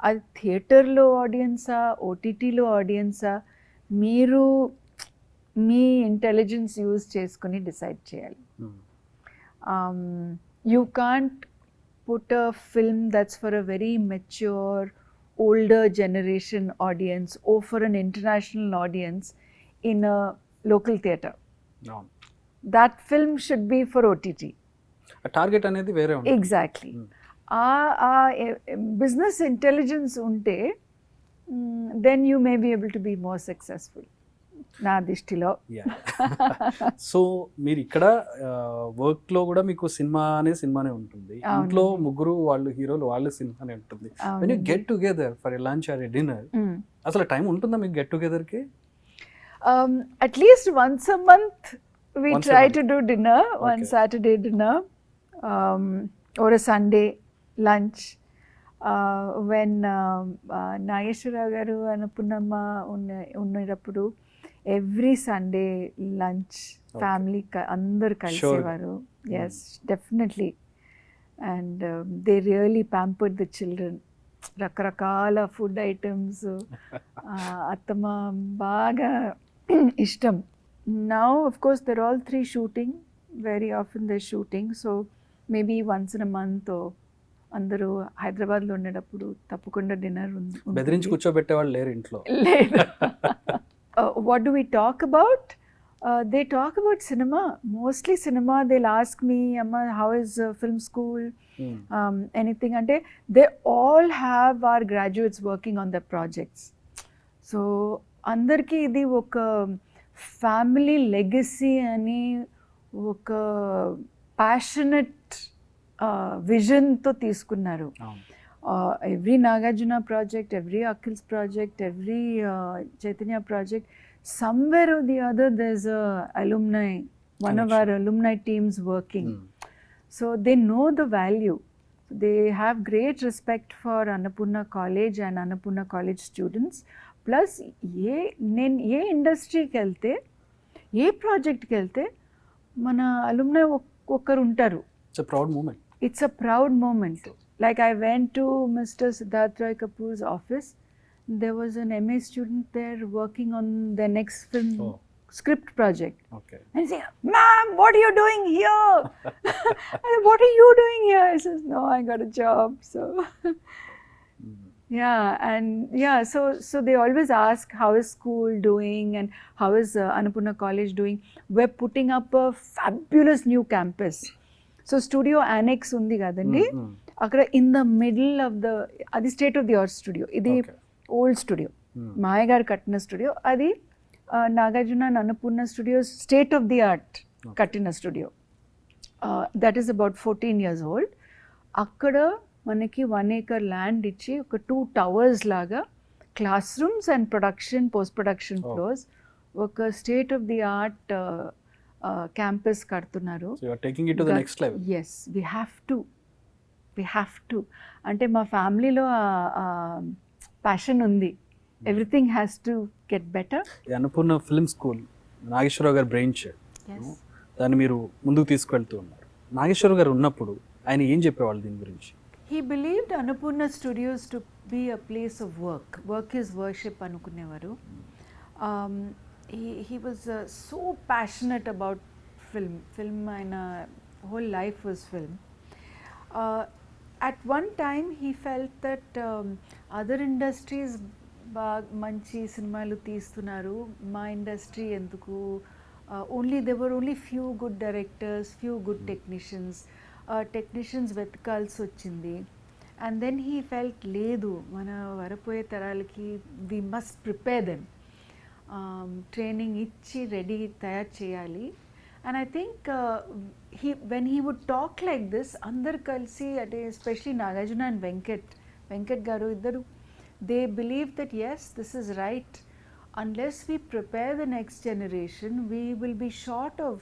అది థియేటర్లో ఆడియన్సా, ఓటీటీలో ఆడియన్సా, మీరు మీ intelligence use చేసుకుని decide చేయాలి. You can't put a film that's for a very mature older generation audience or for an international audience in a local theater. No. That film should be for OTT. A target anedi vere undi. Exactly. Business intelligence unte, then you may be able to be more successful. నా దృష్టిలో. So మీరు ఇక్కడ work లో కూడా మీకు సినిమానే ఉంటుంది, ఇంట్లో ముగ్గురు వాళ్ళు హీరోలు వాళ్ళు సినిమానే ఉంటుంది. When you get together for a lunch or a dinner, అసలు టైం ఉంటుందా మీకు గెట్ టుగెదర్ కి? At least once a month we Once a try month. to do dinner, one Okay. Saturday dinner, or a Sunday lunch. When Nageshwara garu Annapunnamma ఉన్నప్పుడు every Sunday lunch family అందరు కలిసేవారు. Yes, definitely. And they really pampered the children. రకరకాల food items అత్తమ్మ బాగా ఇష్టం. Now of course they're all 3 shooting, very often they shooting. So maybe once in a month అందరూ హైదరాబాద్లో ఉండేటప్పుడు తప్పకుండా డిన్నర్ ఉంది. బెదిరించి కూర్చోబెట్టే వాళ్ళు లేరు ఇంట్లో? లేదు. What do we talk about? They talk about cinema, mostly cinema. They'll ask me, Amma, how is film school? Anything. And they all have our graduates working on their projects. So andarki idi oka family legacy ani oka passionate vision to తీసుకున్నారు. Every Nagarjuna project, every Akhil's project, every Chaitanya project, somewhere or the other there's a alumni, one of our alumni teams working. So they know the value. They have great respect for Annapurna College and Annapurna College students. Plus, ye industry ki velte, ye project ki velte, mana alumni okkaru untaru. It's a proud moment. It's a proud moment. Like I went to Mr. Siddharth Roy Kapoor's office. There was an MA student there working on their next film script project. Okay. And he said, "Ma'am, what are you doing here?" I said, "What are you doing here?" I says, "No, I got a job." So yeah, and yeah, so they always ask how is school doing and how is Annapurna College doing. We're putting up a fabulous new campus. So studio annex undi kadandi. అక్కడ in the middle of the, అది state of the art studio. ఇది old studio, మాయ గారు కట్టిన studio. అది Nagarjuna Annapurna Studios state of the art కట్టిన studio. That is about 14 years old. అక్కడ మనకి 1 acre ల్యాండ్ ఇచ్చి ఒక 2 towers లాగా class rooms and production, post production floors, ఒక state of the art campus కడుతున్నారు. Yes, we have to. అంటే మా ఫ్యామిలీలో ప్యాషన్ ఉంది. Everything has to get better. Annapurna film school Nageswara Rao garu brain, దాన్ని మీరు ముందుకు తీసుకెళ్తూ ఉన్నారు. నాగేశ్వరరావు గారు ఉన్నప్పుడు ఆయన ఏం చెప్పేవాళ్ళు దీని గురించి? He believed Annapurna Studios to be a place of work. Work is worship అనుకునేవారు. He was so passionate about film. Film, ఆయన whole life was film. At one time he felt that other industries మంచి సినిమాలు తీస్తున్నారు, మా industry ఎందుకు? there were only few good directors, few good technicians వెతకాల్సి వచ్చింది. And then he felt లేదు, మన వరపోయే తరాలకి we must prepare them, training ఇచ్చి రెడీ తయారు చేయాలి. And I think when he would talk like this, అందరు కలిసి, అంటే especially Nagarjuna and Venkat garu iddaru, they believe that yes, this is right. Unless we prepare the next generation, we will be short of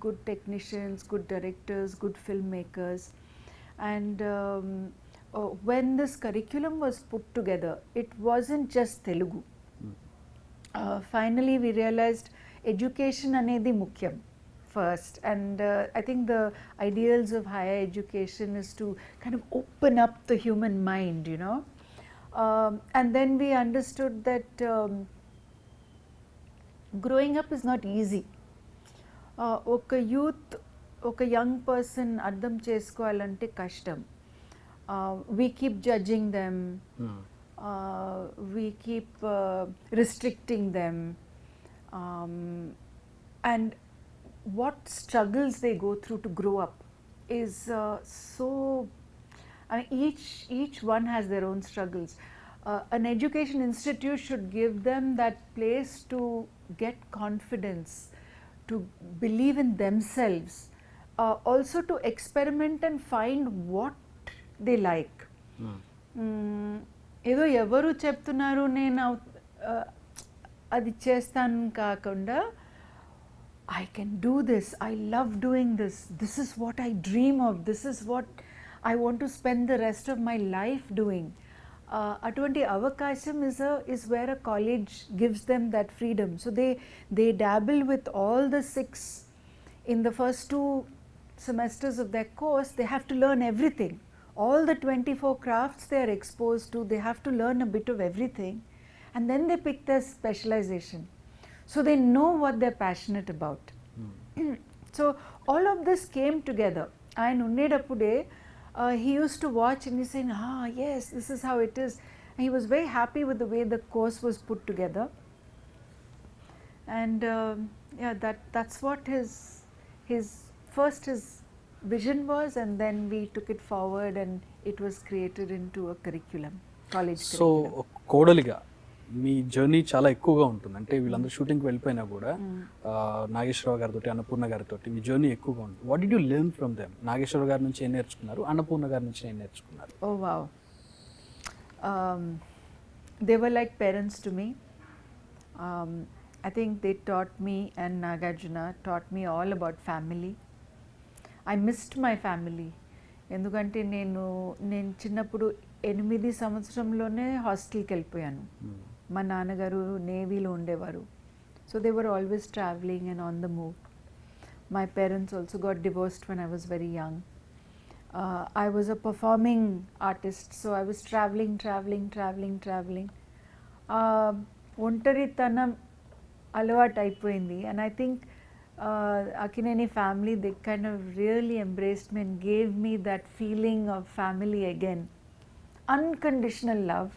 good technicians, good directors, good filmmakers. And when this curriculum was put together, it wasn't just Telugu. Finally we realized education anedi mukyam first, and I think the ideals of higher education is to kind of open up the human mind, you know. And then we understood that growing up is not easy. Oka youth, oka young person ardham chesukovalante kashtam. We keep judging them, we keep restricting them, and what struggles they go through to grow up is so, I mean, each one has their own struggles. an education institute should give them that place to get confidence, to believe in themselves, also to experiment and find what they like. ఏదో ఎవరు చెప్తున్నారు నేను అది చేస్తాను కాకుండా I can do this, I love doing this, this is what I dream of, this is what I want to spend the rest of my life doing. Aటువంటి avakasham is where a college gives them that freedom. So they dabble with all the 6 in the first 2 semesters of their course. They have to learn everything, all the 24 crafts they are exposed to. They have to learn a bit of everything, and then they pick their specialization, so they know what they're passionate about. So all of this came together. ఆయన ఉండేటప్పుడే he used to watch and he saying, yes, this is how it is, and he was very happy with the way the course was put together. And yeah, that's what his vision was, and then we took it forward and it was created into a curriculum, college curriculum. So కోడలిగా మీ journey చాలా ఎక్కువగా ఉంటుంది. అంటే వీళ్ళందరూ షూటింగ్కి వెళ్ళిపోయినా కూడా నాగేశ్వరరావు గారితో, అన్నపూర్ణ గారితో మీ జర్నీ ఎక్కువగా ఉంటుంది. What did you learn from them? Nageswara Rao గారి నుంచి ఏం నేర్చుకున్నారు, అన్నపూర్ణ గారి నుంచి ఏం నేర్చుకున్నారు? Oh wow, they were like parents to me. I think they taught me, and Nagarjuna taught me all about family. I missed my family. ఎందుకంటే నేను చిన్నప్పుడు 8 సంవత్సరంలోనే హాస్టల్కి వెళ్ళిపోయాను. మా నాన్నగారు నేవీలో ఉండేవారు. So they were always travelling and on the move. My parents also got divorced when I was very young. I was a performing artist, so I was traveling. ఒంటరితనం అలవాటు అయిపోయింది. And I think Akkineni family, they kind of really embraced me and gave me that feeling of family again. Unconditional love,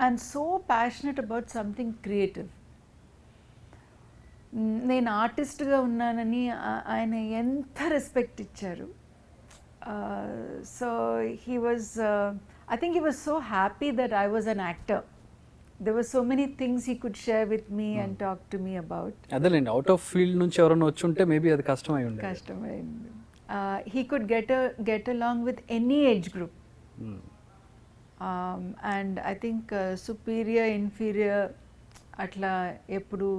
and so passionate about something creative. నేను ఆర్టిస్ట్గా ఉన్నానని ఆయన ఎంత respect ఇచ్చారు. So he was, I think he was so happy that I was an actor. There were so many things he could share with me and talk to me about. అదేలేండి, out of field నుంచి ఎవరైనా వచ్చి ఉంటే maybe అది కష్టమై ఉండేది. కష్టమైంది. He could get along with any age group. And I think superior, inferior అట్లా ఎప్పుడు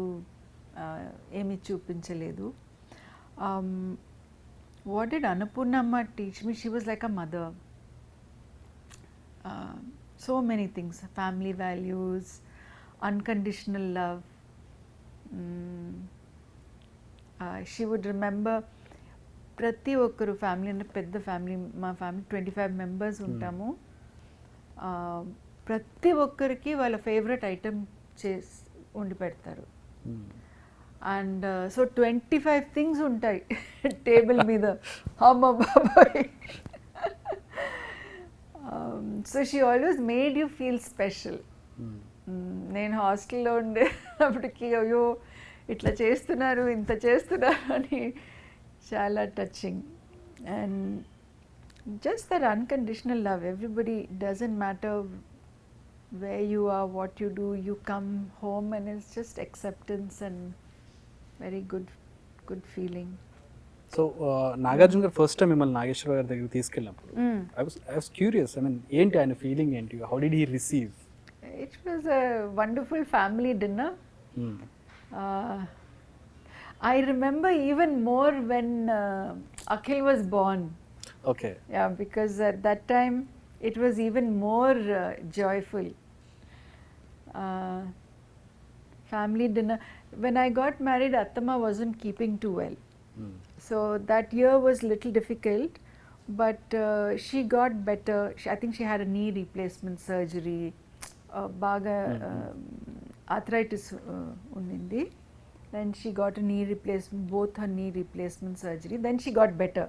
ఏమీ చూపించలేదు. What did Annapurnamma teach me? She was like a mother. So many things, family values, unconditional love. She would remember ప్రతి ఒక్కరు family, అంటే పెద్ద family, మా family 25 members ఉంటాము. ప్రతి ఒక్కరికి వాళ్ళ ఫేవరెట్ ఐటెం చేసి ఉండి పెడతారు. అండ్ సో 25 థింగ్స్ ఉంటాయి టేబుల్ మీద. అమ్మ బాబాయ్. So she always made you feel special. నేను హాస్టల్లో ఉండేటప్పటికి అయ్యో ఇట్లా చేస్తున్నారు, ఇంత చేస్తున్నారు అని చాలా touching. And just that unconditional love. Everybody, doesn't matter where you are, what you do, you come home and it's just acceptance and very good feeling. So Nagarjuna garu first time మిమ్మల్ని నాగేశ్వరరావు గారి దగ్గరికి తీసుకెళ్ళినప్పుడు I was curious, I mean ఏంటి ఆయన feeling ఏంటి, how did he receive? It was a wonderful family dinner. I remember even more when Akhil was born. Okay. Yeah, because at that time it was even more joyful. Family dinner. When I got married, Attamma wasn't keeping too well. So that year was little difficult, but she got better. I think she had a knee replacement surgery. Baga arthritis unnindi. Then she got a knee replacement, both her knee replacement surgery. Then she got better.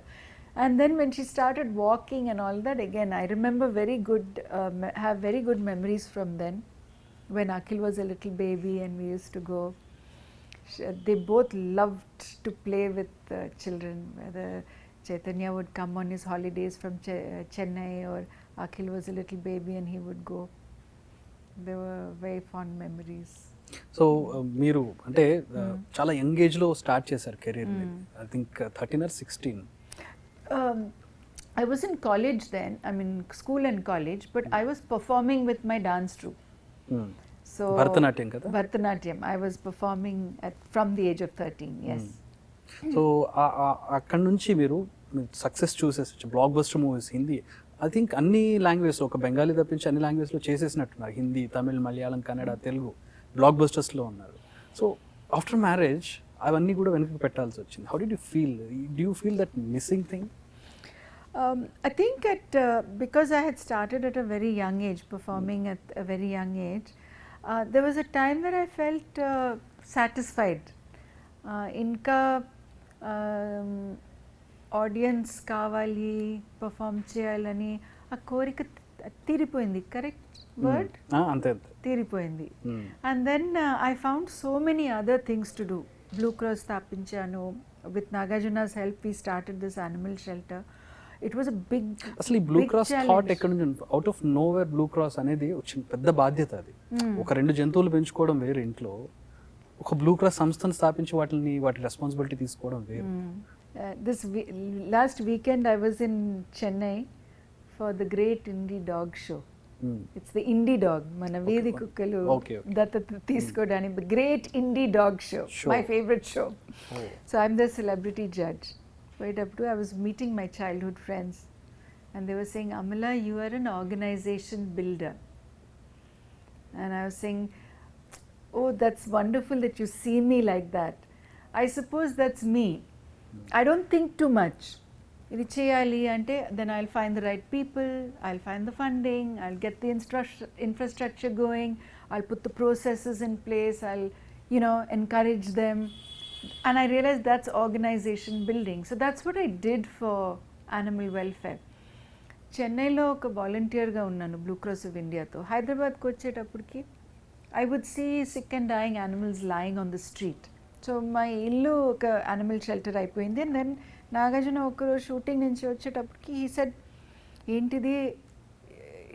And then when she started walking and all that, again, I remember have very good memories from then, when Akhil was a little baby and we used to go. They both loved to play with children, whether Chaitanya would come on his holidays from Chennai, or Akhil was a little baby and he would go. They were very fond memories. So మీరు అంటే చాలా young ఏజ్లో start చేశారు career, I think 13 or 16. I was in college then, I mean school and college, but I was performing with my dance troupe. So Bharatanatyam కదా. Bharatanatyam, I was performing from the age of 13, yes. So అక్కడ నుంచి మీరు success చూసేసి block buster movies Hindi, I think అన్ని లాంగ్వేజ్లో, ఒక బెంగాలీ తప్పించి అన్ని లాంగ్వేజ్లో చేసేసినట్టున్నారు. హిందీ, తమిళ్, మలయాళం, కన్నడ, తెలుగు బ్లాక్ బస్టర్స్లో ఉన్నారు. సో ఆఫ్టర్ మ్యారేజ్ అవన్నీ కూడా వెనక్కి పెట్టాల్సి వచ్చింది. How did you feel? Do you feel that missing thing? I think because I had started at a very young age, performing at a very young age, there was a time where I felt satisfied. Inka audience కావాలి, perform చేయాలని ఆ కోరిక తీరిపోయింది. Correct word? అంతే తీరిపోయింది. And then I found so many other things to do. Blue cross స్థాపించాను. With Nagarjuna's help we started this animal shelter. It was a big, అసలు ఈ బ్లూ క్రాస్ థాట్ ఎక్కడ నుంచి? Out of nowhere blue cross అనేది వచ్చిన పెద్ద బాధ్యత. అది ఒక 2 జంతువులు పెంచుకోవడం వేరు, ఇంట్లో ఒక బ్లూ క్రాస్ సంస్థను స్థాపించి వాటి రెస్పాన్సిబిలిటీ తీసుకోవడం వేరు. Last weekend I was in Chennai for the Great Indie Dog Show. It's the Indie Dog, మన వీధి కుక్కలు దత్తత తీసుకోవడానికి, the Great Indie Dog Show, my favorite show. So I'm the celebrity judge. Right up to, I was meeting my childhood friends and they were saying, Amala, you are an organization builder. And I was saying, oh, that's wonderful that you see me like that. I suppose that's me. I don't think too much. ఇది చేయాలి అంటే then I'll find the right people, I'll find the funding, I'll get the infrastructure going, I'll put the processes in place, I'll encourage them. And I realized that's organization building. So that's what I did for animal welfare. చెన్నైలో ఒక వాలంటీర్గా ఉన్నాను blue cross of ఇండియాతో. హైదరాబాద్కి వచ్చేటప్పటికి I would see sick and dying animals lying on the street. So మా ఇల్లు ఒక animal shelter అయిపోయింది. అండ్ దెన్ నాగార్జున ఒకరోజు షూటింగ్ నుంచి వచ్చేటప్పటికి హీ సెడ్, ఏంటిది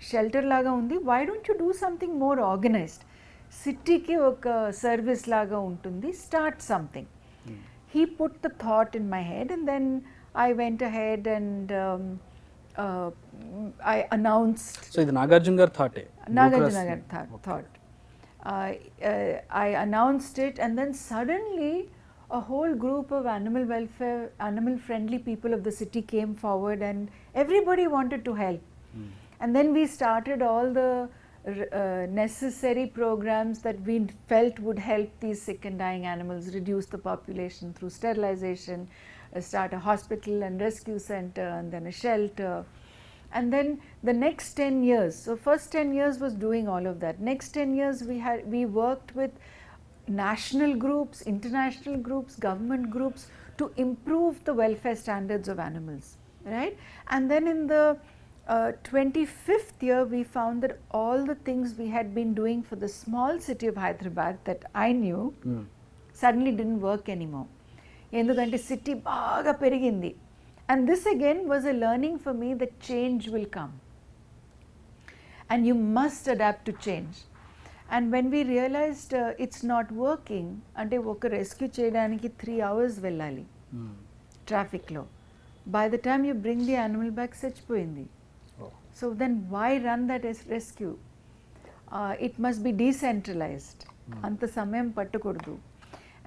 షెల్టర్ లాగా ఉంది, why don't you do something more organised, సిటీకి ఒక సర్వీస్ లాగా ఉంటుంది, start something. He put the thought in my head and then I went ahead and I announced. So ఇది నాగార్జున గారి థాటే? నాగార్జున గారి thought. I announced it, and then suddenly a whole group of animal welfare, animal friendly people of the city came forward and everybody wanted to help. And then we started all the necessary programs that we felt would help these sick and dying animals, reduce the population through sterilization, start a hospital and rescue center, and then a shelter. And then the next 10 years, so first 10 years was doing all of that. Next 10 years we worked with national groups, international groups, government groups to improve the welfare standards of animals, right? And then in the 25th year we found that all the things we had been doing for the small city of Hyderabad that I knew suddenly didn't work anymore. Endukante city baga perigindi. And this again was a learning for me that change will come. And you must adapt to change. And when we realized it's not working, ante oka rescue cheyadaniki 3 hours vellali traffic lo. By the time you bring the animal back, చచ్చిపోయింది. So then why run that as rescue? It must be decentralized. Anta samayam pattakudadu.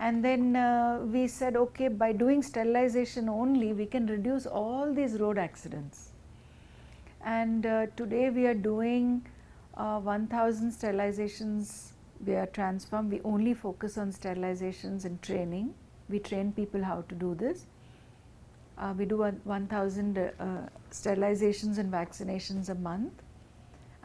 And then we said, okay, by doing sterilization only, we can reduce all these road accidents. And today we are doing 1,000 sterilizations. We are transformed. We only focus on sterilizations and training. We train people how to do this. We do 1,000 sterilizations and vaccinations a month,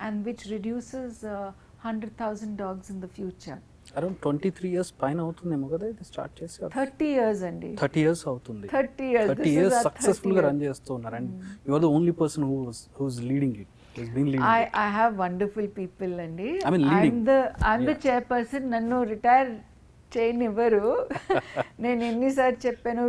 and which reduces 100,000 dogs in the future. Around 23 years పైన అవుతుందేమో కదా ఇది start చేసి? 30 years అండి. 30 years అవుతుంది. 30 years successful గా run చేస్తున్నారు. And you are the only person who's leading it. I have wonderful people అండి. I mean leading. I'm the chairperson. నన్ను రిటైర్ చేయనివ్వరు. నేను ఎన్నిసార్లు చెప్పాను,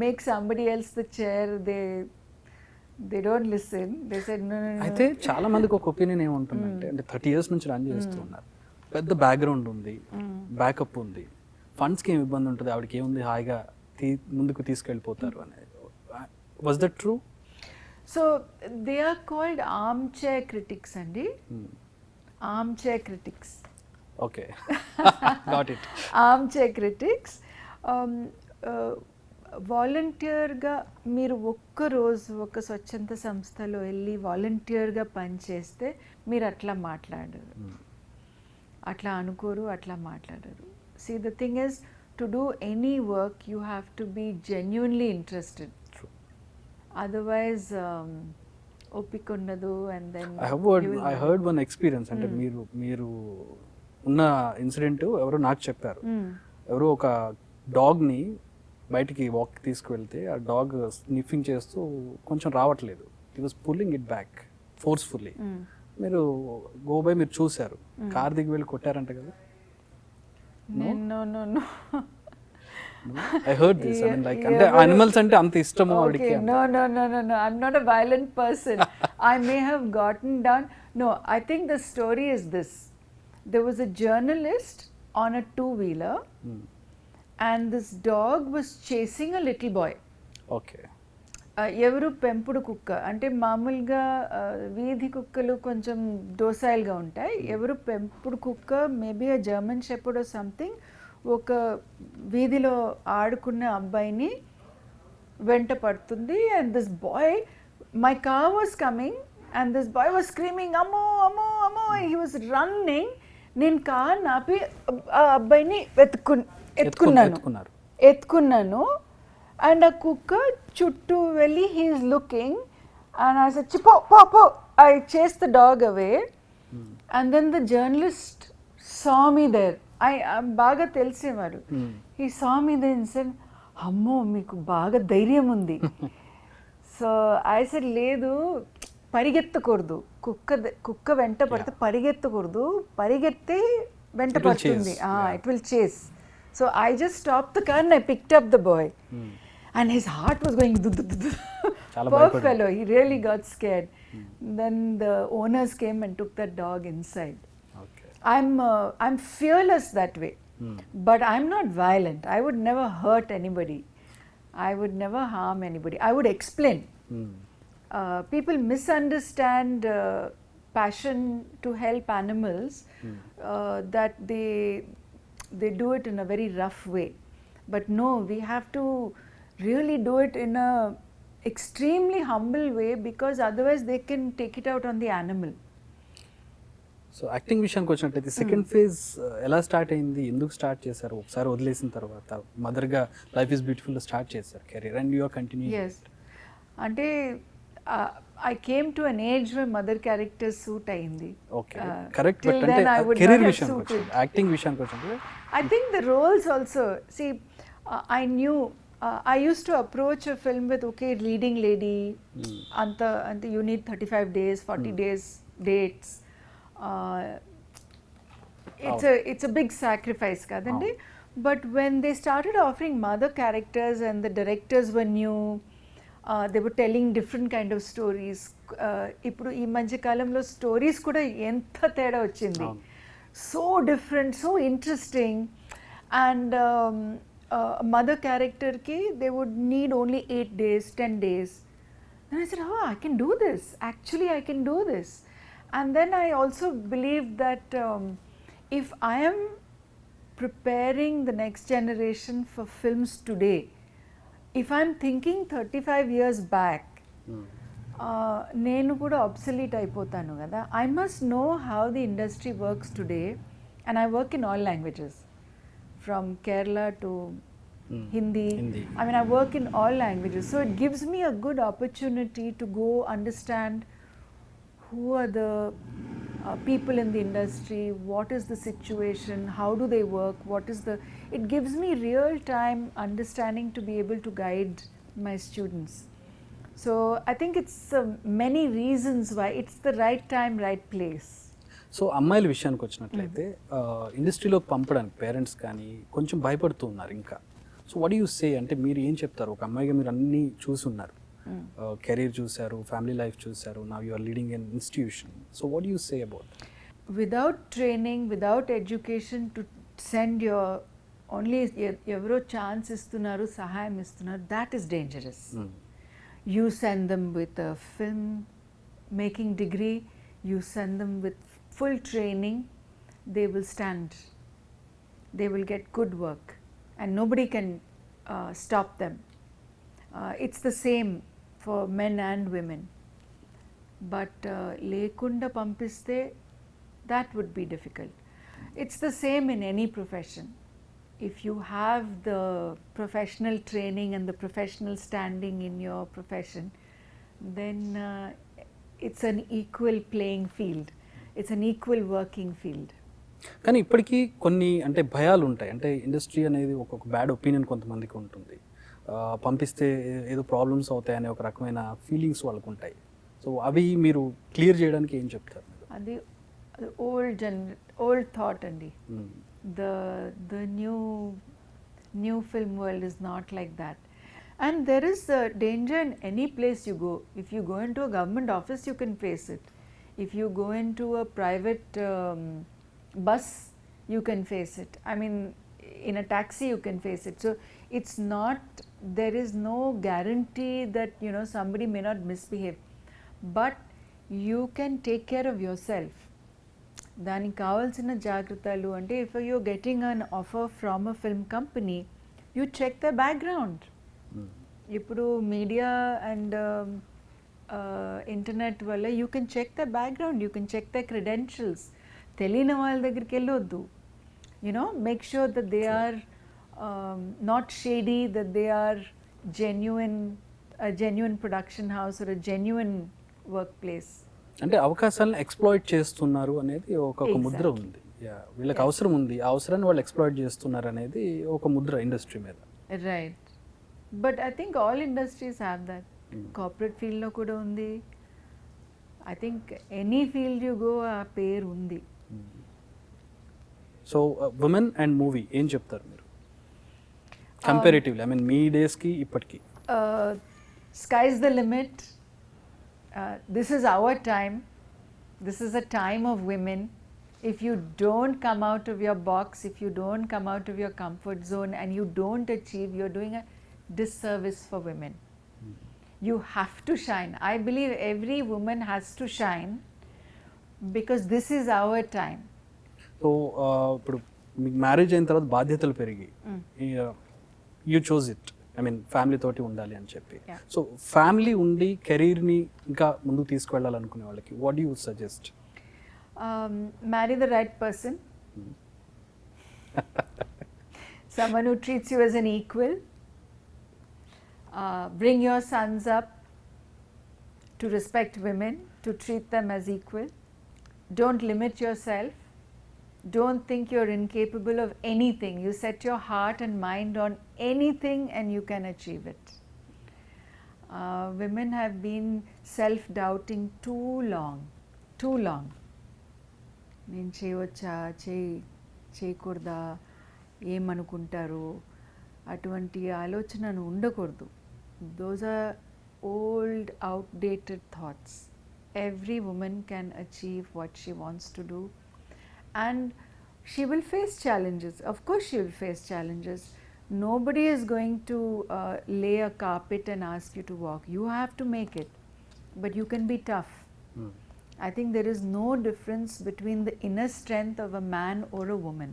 make somebody else the chair, they don't listen. They said no. అయితే చాలా మందికి ఒక ఒపీనియన్ ఏముంటుందంటే, అంటే 30 years నుంచి రన్ చేస్తూ ఉన్నారు, పెద్ద బ్యాక్గ్రౌండ్ ఉంది, బ్యాకప్ ఉంది, ఫండ్స్కి ఏమి ఇబ్బంది ఉంటుంది, ఆవిడకి ఏముంది, హాయిగా ముందుకు తీసుకెళ్ళిపోతారు అనేది. Was that true? So they are called arm chair critics అండి. Arm chair critics. Okay, got it. Arm chair critics. వాలంటీర్గా మీరు ఒక్కరోజు ఒక స్వచ్ఛంద సంస్థలో వెళ్ళి వాలంటీర్గా పనిచేస్తే మీరు అట్లా మాట్లాడరు, అట్లా అనుకోరు, అట్లా మాట్లాడరు. See the thing is, to do any work you have to be genuinely interested. Otherwise ఓపిక ఉండదు. And then I heard one experience, అంటే మీరు ఉన్న ఇన్సిడెంట్ ఎవరో నాకు చెప్పారు. ఎవరో ఒక డాగ్ని బయటికి వాక్ తీసుకువెళ్తే ఆ డాగ్ స్నిఫింగ్ చేస్తూ కొంచెం రావట్లేదు, he was pulling it back forcefully. మీరు గోబై మీరు చూశారు, కార్ దిగి వెళ్ళి కొట్టారంట కదా? No. I heard this. I mean, like, అంటే animals అంటే అంత ఇష్టము ఆవిడకి. No. I'm not a violent person. I may have gotten down. No, I think the story is this. There was a journalist on a two-wheeler, and this dog was chasing a little boy. Okay. ఎవరు పెంపుడు కుక్క అంటే మామూలుగా వీధి కుక్కలు కొంచెం డోసైల్గా ఉంటాయి. ఎవరు పెంపుడు కుక్క, maybe a German shepherd or something, ఒక వీధిలో ఆడుకున్న అబ్బాయిని వెంట పడుతుంది. And this boy, my car was coming and this boy was screaming అమ్మో అమ్మో అమ్మో, హీ వాస్ రన్నింగ్. నేను కార్ నాపి ఆ అబ్బాయిని ఎత్తుకున్నాను. అండ్ ఆ కుక్క చుట్టూ వెళ్ళి he is looking and I said పో, I chase the dog away. And then the journalist saw me there. బాగా తెలిసేవారు. He saw me there and said, అమ్మో మీకు బాగా ధైర్యం ఉంది. సో ఐ సెడ్, లేదు, పరిగెత్తకూడదు, కుక్క వెంట పడితే పరిగెత్తకూడదు, పరిగెత్తే వెంట పడుతుంది, ఇట్ విల్ చేస్. So I just stopped the car and I picked up the boy. And his heart was going poor fellow, he really got scared. Then the owners came and took that dog inside. Okay. I'm fearless that way. But I'm not violent. I would never hurt anybody. I would never harm anybody. I would explain. People misunderstand passion to help animals, that they do it in a very rough way. But no, we have to really do it in a extremely humble way, because otherwise they can take it out on the animal. So acting విషయానికి వచ్చినట్లయితే second phase ఎలా start అయింది, ఎందుకు start చేశారు? ఒకసారి వదిలేసిన తర్వాత మదర్గా లైఫ్ ఈజ్ బ్యూటిఫుల్ స్టార్ట్ చేశారు career, and you are continue. Yes. అంటే I came to an age where mother character suit అయింది. Okay, correct. But then I అంటే would కెరీర్ not have విషయానికి suited. వచ్చింది, యాక్టింగ్ విషయానికి వచ్చింది. I think the roles also, see, I knew, I used to approach a film with, okay, leading lady, anta you need 35 days, 40 days dates. It's a big sacrifice kadandi. But when they started offering mother characters and the directors were new, they were telling different kind of stories. ఇప్పుడు ఈ మధ్య కాలంలో stories కూడా ఎంత తేడా వచ్చింది, so different, so interesting. And mother character ki they would need only 8 days, 10 days. Then I said, oh, I can do this, actually I can do this. And then I also believed that if I am preparing the next generation for films today, if I'm thinking 35 years back, నేను కూడా obsolete అయిపోతాను కదా. I must know how the industry works today, and I work in all languages, from Kerala to Hindi. I mean, I work in all languages, so it gives me a good opportunity to go understand who are the people in the industry, what is the situation, how do they work, it gives me real time understanding to be able to guide my students. So I think it's many reasons why it's the right time, right place. So అమ్మాయిల విషయానికి వచ్చినట్లయితే ఇండస్ట్రీలోకి పంపడానికి parents కానీ కొంచెం భయపడుతూ ఉన్నారు ఇంకా. సో వాట్ యూ సే, అంటే మీరు ఏం చెప్తారు? ఒక అమ్మాయిగా మీరు అన్నీ చూసి ఉన్నారు, కెరీర్ చూశారు, ఫ్యామిలీ లైఫ్ చూశారు, now you are leading an institution. So what you say about? Without training, without education, to send your only ఎవరో ఛాన్స్ ఇస్తున్నారు, సహాయం ఇస్తున్నారు, that is dangerous. You send them with a film making degree, you send them with full training, they will stand, they will get good work and nobody can stop them. It's the same for men and women, but lekunda pampiste that would be difficult. It's the same in any profession. If you have the professional training and the professional standing in your profession, then it's an equal playing field. It's an equal working field. కానీ ఇప్పటికీ కొన్ని అంటే భయాలు ఉంటాయి. అంటే industry అనేది ఒక bad opinion కొంతమందికి ఉంటుంది. పంపిస్తే ఏదో ప్రాబ్లమ్స్ అవుతాయనే ఒక రకమైన ఫీలింగ్స్ వాళ్ళకు ఉంటాయి. సో అవి మీరు క్లియర్ చేయడానికి ఏం చెప్తారు? అది old thought andi. The new film world is not like that, and there is a danger in any place you go. If you go into a government office, you can face it. If you go into a private bus, you can face it. I mean, in a taxi you can face it. So it's not, there is no guarantee that, you know, somebody may not misbehave, but you can take care of yourself. దానికి కావాల్సిన జాగ్రత్తలు అంటే, if you getting an offer from a film company, you check the background. ఇప్పుడు media and internet వల్ల you can check the background, you can check the credentials. తెలియని వాళ్ళ దగ్గరికి వెళ్ళొద్దు. You know, make sure that they are not shady, that they are genuine production house or a genuine work place. అంటే అవకాశాలను exploit చేస్తున్నారు అనేది ఒక ముద్ర ఉంది. వీళ్ళకి అవసరం ఉంది, ఆ అవసరాన్ని వాళ్ళు ఎక్స్ప్లాయిట్ చేస్తున్నారు అనేది ఒక ముద్ర ఇండస్ట్రీ మీద. Right, but I think all industries have that. Corporate ఫీల్డ్లో కూడా ఉంది. I think any field you go ఆ పేరు ఉంది. సో ఉమెన్ అండ్ మూవీ ఏం చెప్తారు మీరు కంపారిటివ్లీ? ఐ మీన్ మీ డేస్కి ఇప్పటికి. Skies the limit. This is our time. This is a time of women. If you don't come out of your box, if you don't come out of your comfort zone and you don't achieve, you're doing a disservice for women. You have to shine. I believe every woman has to shine because this is our time. So ఇప్పుడు మీకు marriage అయిన తర్వాత బాధ్యతలు పెరిగి you chose it, I mean family తోటి ఉండాలి అని చెప్పి. సో ఫ్యామిలీ ఉండి కెరీర్ని ఇంకా ముందుకు తీసుకువెళ్ళాలనుకునే వాళ్ళకి what do you suggest? Marry the right person. Someone who treats you as an equal. Bring your sons up to respect women, to treat them as equal. Don't limit yourself. Don't think you're incapable of anything. You set your heart and mind on anything and you can achieve it. Women have been self-doubting too long. నేను చేయవచ్చా, చేయకూడదా, ఏమనుకుంటారు, అటువంటి ఆలోచనను ఉండకూడదు. Those are old, outdated thoughts. Every woman can achieve what she wants to do. And she will face challenges. Of course she will face challenges. Nobody is going to lay a carpet and ask you to walk. You have to make it. But you can be tough. I think there is no difference between the inner strength of a man or a woman.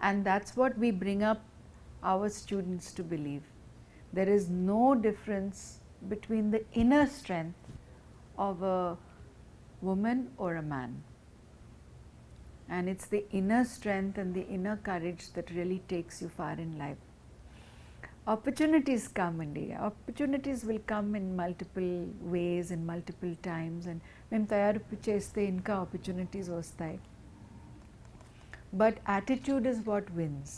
And that's what we bring up our students to believe. There is no difference between the inner strength of a woman or a man. And it's the inner strength and the inner courage that really takes you far in life. Opportunities come, India. Opportunities will come in multiple ways, in multiple times, and మేము తయారు చేస్తే ఇంకా opportunities వస్తాయి. But attitude is what wins.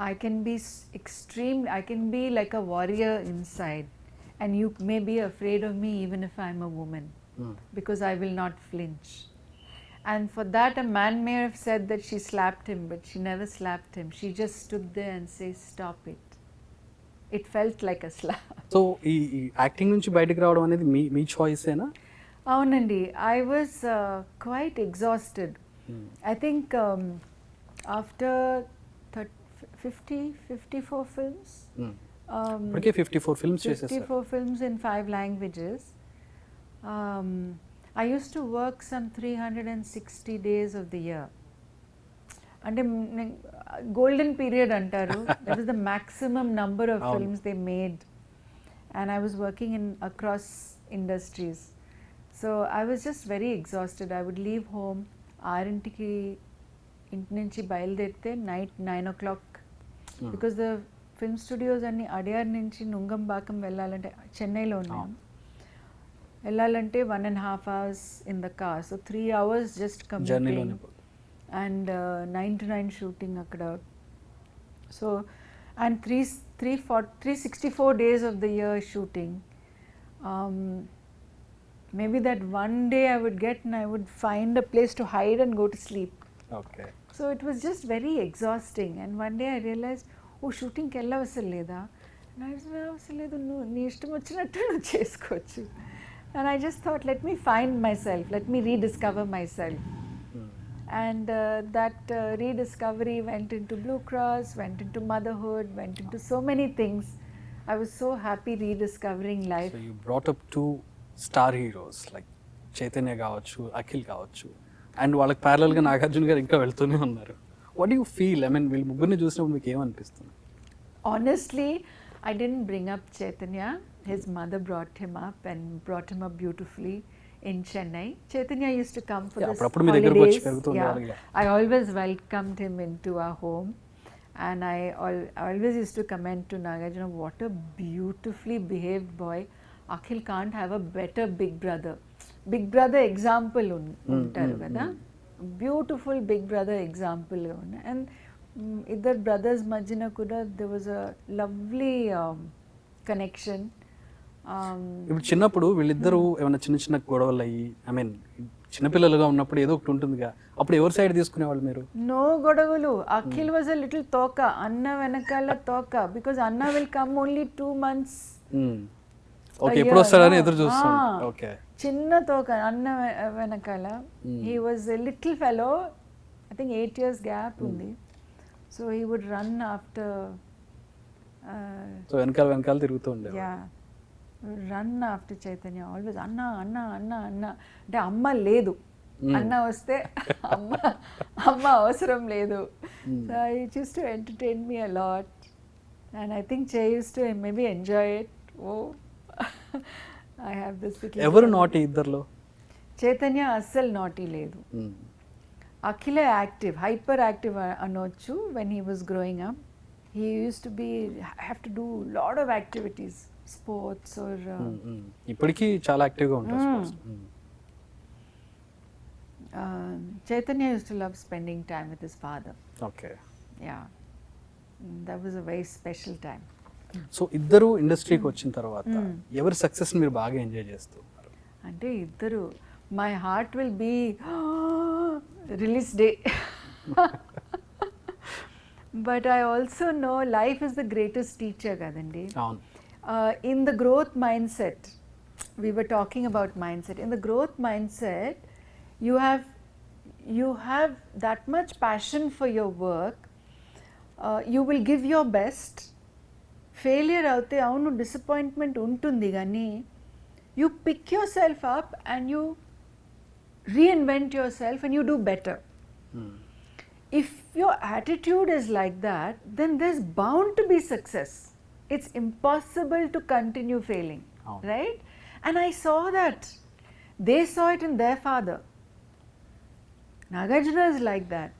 I can be extreme, I can be like a warrior inside, and you may be afraid of me even if I'm a woman, because I will not flinch. And for that, a man may have said that she slapped him, but she never slapped him. She just stood there and says, "Stop it." It felt like a slap. So ఈ acting నుంచి బయటకు రావడం అనేది మీ చాయిసేనా? అవునండి, I was quite exhausted. I think after 54 films, ఇప్పటికే 54 films చేసేసారు. 54 films in 5 languages. I used to work some 360 days of the year. అంటే golden period అంటారు. That was the maximum number of films they made, and I was working in across industries. So I was just very exhausted. I would leave home 6ంటికి ఇంటి నుంచి బయలుదేరితే night 9 o'clock, because the film studios అన్ని అడియార్ నుంచి నుంగంబాకం వెళ్ళాలంటే, చెన్నైలో ఉన్నాం, వెళ్ళాలంటే 1.5 hours in the car. So 3 hours just commuting. And 9 to 9 shooting akkada. So, and 364 days of the year shooting. Maybe that one day I would get and I would find a place to hide and go to sleep. Okay. So it was just very exhausting. And one day I realized, oh, shooting ki ellavasaru leda. And I said, avasaru ledu, nee ishtam vachinattu nu chesukochu. And I just thought, let me find myself, let me rediscover myself. And that rediscovery went into Blue Cross, went into motherhood, went into so many things. I was so happy rediscovering life. So you brought up 2 star heroes like Chaitanya కావచ్చు, అఖిల్ కావచ్చు, and వాళ్ళకి ప్యారలల్గా నాగార్జున గారు ఇంకా వెళ్తూనే ఉన్నారు. What do you feel? I mean వీళ్ళు ముగ్గురిని చూసినప్పుడు మీకు ఏమనిపిస్తుంది? Honestly, I didn't bring up Chaitanya. His mother brought him up and brought him up beautifully in Chennai. Chaitanya used to come for this holidays. I always welcomed him into our home, and I always used to comment to Nagarjuna, what a beautifully behaved boy. Akhil can't have a better big brother. Big brother example untaru kada. Beautiful big brother example. And idhar brothers majjina kuda there was a lovely connection. ఇప్పుడు చిన్నప్పుడు వీళ్ళిద్దరూ ఏమైనా చిన్న చిన్న గొడవలు అయ్యి, I mean చిన్నపిల్లలుగా ఉన్నప్పుడు ఏదో ఒకటి ఉంటుందిగా, అప్పుడు ఎవరి సైడ్ తీసుకునేవాళ్ళు మీరు? నో గొడవలు. అఖిల్ వాజ్ అ లిటిల్ తోక, అన్న వెనకాల తోక, బికాజ్ అన్న will come only 2 months. Okay, ఎప్పుడు వస్తాడని ఎదురు చూస్తాం. ఓకే, చిన్న తోక అన్న వెనకాల. He was a little fellow, I think 8 years gap ఉంది. So he would run after, so వెనకాల తిరుగుతూ ఉండేవాడు. Yeah, run after Chaitanya always. అన్న అన్న అన్న అన్న అంటే అమ్మ లేదు, అన్న వస్తే అమ్మ అవసరం లేదు. So I used to entertain me a lot, and I think Chay used to maybe enjoy it. Oh, I have this. ఎవరు నాటి ఇద్దర్లో? చైతన్య అస్సలు నాటి లేదు. అఖిల యాక్టివ్, హైపర్ యాక్టివ్ అనొచ్చు. When he was growing up he used to be have to do lot of activities, sports or ఇప్పటికీ చాలా యాక్టివ్గా ఉంటారు sports. Chaitanya used to love spending time with his father. Okay. Yeah, that was a very special time. So ఇద్దరు ఇండస్ట్రీకి వచ్చిన తర్వాత ఎవరి success మీరు బాగా ఎంజాయ్ చేస్తున్నారు? అంటే ఇద్దరు, my heart will be release day. But I also know life is the greatest teacher, kadandi. In the growth mindset, we were talking about mindset. In the growth mindset, you have that much passion for your work. You will give your best. Failure avute avunu disappointment untundi gani, you pick yourself up and you reinvent yourself and you do better. If your attitude is like that, then there's bound to be success. It's impossible to continue failing, right? And I saw that. They saw it in their father. Nagarjuna is like that.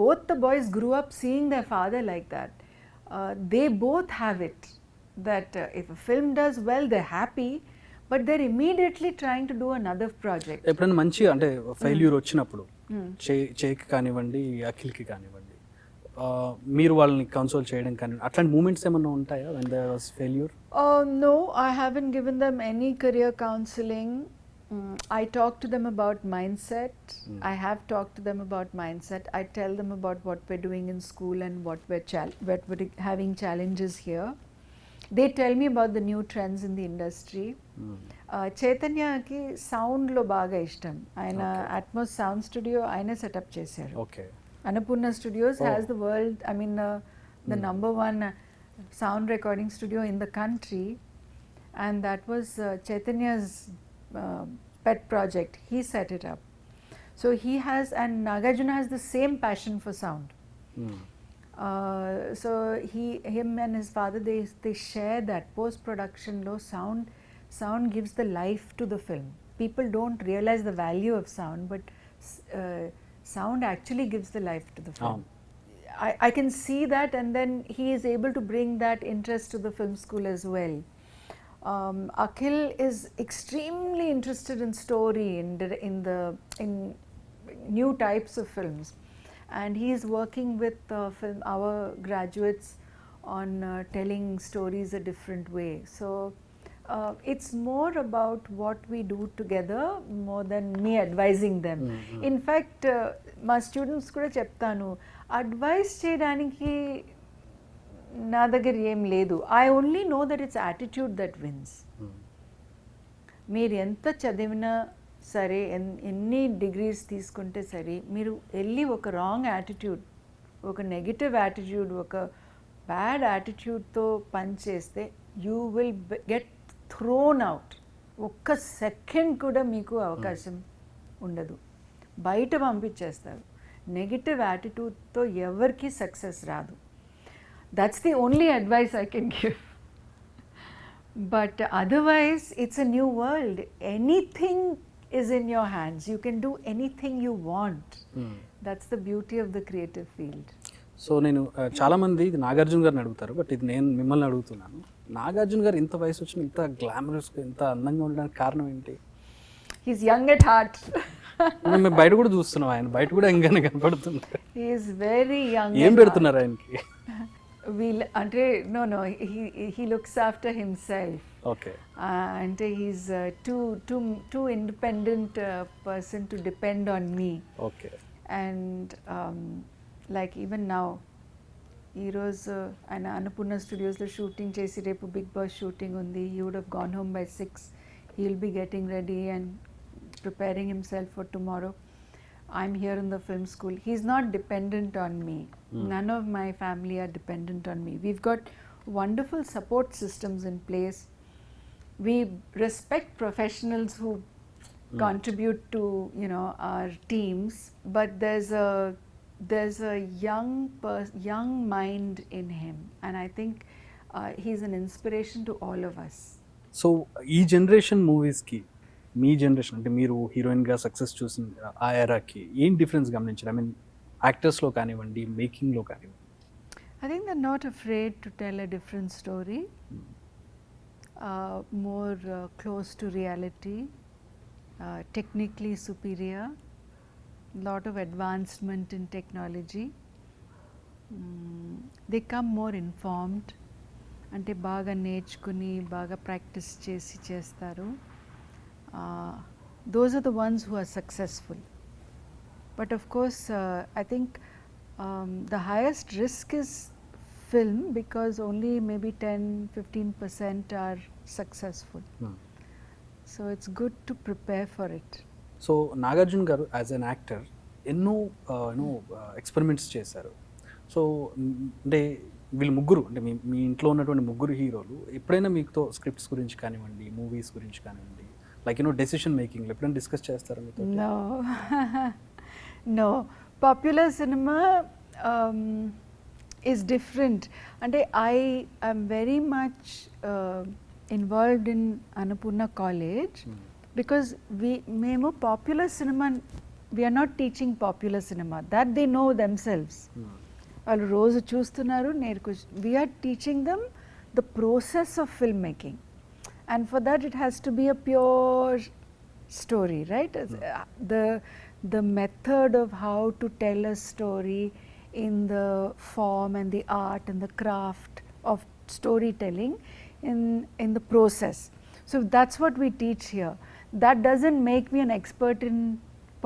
Both the boys grew up seeing their father like that. They both have it, that if a film does well, they're happy, but they're immediately trying to do another project. ఎప్పుడైనా మంచి అంటే failure వచ్చినప్పుడు చేకి కానివ్వండి, అఖిల్కి కానివ్వండి, మీరు వాళ్ళని console చేయడం కానివ్వండి, అట్లాంటి మూమెంట్స్ ఏమన్నా ఉంటాయా when there was failure? No, I haven't given them any career counseling. I talk to them about mindset. I have talked to them about mindset. I tell them about what we're doing in school and what we're having challenges here. They tell me about the new trends in the industry. చైతన్యకి సౌండ్లో బాగా ఇష్టం. ఆయన Atmos sound studio ఆయనే setup చేశారు. Okay. Annapurna Studios has the world, I mean, the number one sound recording studio in the country, and that was Chaitanya's pet project. He set it up. So he has, and Nagarjuna has the same passion for sound. So him and his father, they share that post production low sound gives the life to the film. People don't realize the value of sound, but sound actually gives the life to the film. I can see that, and then he is able to bring that interest to the film school as well. Akhil is extremely interested in story, in new types of films, and he is working with our graduates on telling stories a different way. So it's more about what we do together more than me advising them. In fact, మా students కూడా చెప్తాను, advise చేయడానికి నా దగ్గర ఏం లేదు. I only know that it's attitude that wins. మీరు ఎంత చదివినా సరే, ఎన్ని డిగ్రీస్ తీసుకుంటే సరే, మీరు వెళ్ళి ఒక రాంగ్ యాటిట్యూడ్, ఒక నెగిటివ్ యాటిట్యూడ్, ఒక బ్యాడ్ యాటిట్యూడ్తో పని చేస్తే you will get throne out. ఒక్క సెకండ్ కూడా మీకు అవకాశం ఉండదు, బయట పంపించేస్తారు. నెగిటివ్ యాటిట్యూడ్తో ఎవరికి సక్సెస్ రాదు. That's the only advice I can give. But otherwise it's a new world. Anything is in your hands. You can do anything you want. That's the beauty of the creative field. So నేను చాలామంది ఇది నాగార్జున గారిని అడుగుతారు, but ఇది నేను మిమ్మల్ని అడుగుతున్నాను. నాగార్జున గారు ఇంత వయసు వచ్చిన ఇంత గ్లామరస్గా ఇంత అందంగా ఉండడానికి కారణం ఏంటి? He's young at heart. మేము బయట కూడా చూస్తున్నాం, ఆయన బయట కూడా ఎంగానే కనపడుతున్నారు. He is very young. ఏం పెడుతున్నారు ఆయనకి? అంటే no, he looks after himself. Okay. And he's too independent person to depend on me. Okay. And like even now, ఈరోజు ఆయన అన్నపూర్ణ స్టూడియోస్లో షూటింగ్ చేసి రేపు బిగ్ బాస్ షూటింగ్ ఉంది. He would have gone home by 6. He'll be getting ready and preparing himself for tomorrow. I'm here in the film school. He's not dependent on me. None of my family are dependent on me. We've got wonderful support systems in place. We respect professionals who contribute to, you know, our teams, but there's a young mind in him, and I think he's an inspiration to all of us. So ఈ generation మూవీస్కి మీ generation, అంటే మీరు హీరోయిన్గా success చూసిన ఆ ఎరాకి ఏం difference గమనించారు? I mean యాక్టర్స్లో కానివ్వండి, మేకింగ్లో కానివ్వండి. I think they're not afraid to tell a different story, more close to reality, technically superior, lot of advancement in technology. They come more informed, అంటే బాగా నేర్చుకుని బాగా ప్రాక్టీస్ చేసి చేస్తారు. Those are the ones who are successful. But of course, I think the highest risk is film, because only maybe 10-15% are successful. So it's good to prepare for it. So Nagarjuna గారు as an actor ఎన్నో experiments చేశారు. So అంటే వీళ్ళు ముగ్గురు, అంటే మీ ఇంట్లో ఉన్నటువంటి ముగ్గురు హీరోలు ఎప్పుడైనా మీతో స్క్రిప్ట్స్ గురించి కానివ్వండి, మూవీస్ గురించి కానివ్వండి, లైక్ డెసిషన్ మేకింగ్లో ఎప్పుడైనా డిస్కస్ చేస్తారా మీతో? No. Popular cinema is different. అంటే I am very much involved in Annapurna College, because మేము popular cinema, we are not teaching popular cinema, that they know themselves. వాళ్ళు రోజు చూస్తున్నారు, we are teaching them the process of filmmaking, and for that it has to be a pure story, right? The method of how to tell a story in the form and the art and the craft of storytelling in the process. So that's what we teach here. that doesn't make me an expert in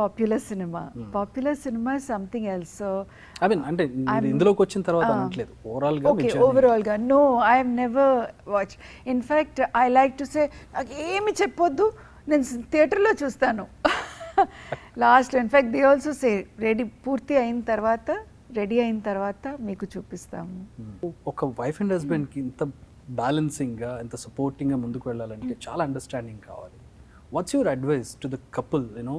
popular cinema. Popular cinema is something else. So I mean అంటే మీరు ఇందులోకి వచ్చిన తర్వాత అనట్లేదు, ఓవరాల్గా okay, overall ga no, I have never watched. In fact, I like to say నాకు ఏమి చెప్పొద్దు, నేను థియేటర్లో చూస్తాను. Last in fact they also say పూర్తి అయిన తర్వాత, రెడీ అయిన తర్వాత మీకు చూపిస్తాము. ఒక వైఫ్ అండ్ హస్బెండ్కి ఇంత బ్యాలెన్సింగ్గా, ఇంత సపోర్టింగ్గా ముందుకు వెళ్ళాలంటే చాలా అండర్స్టాండింగ్ కావాలి. What's your advice to the couple, you know?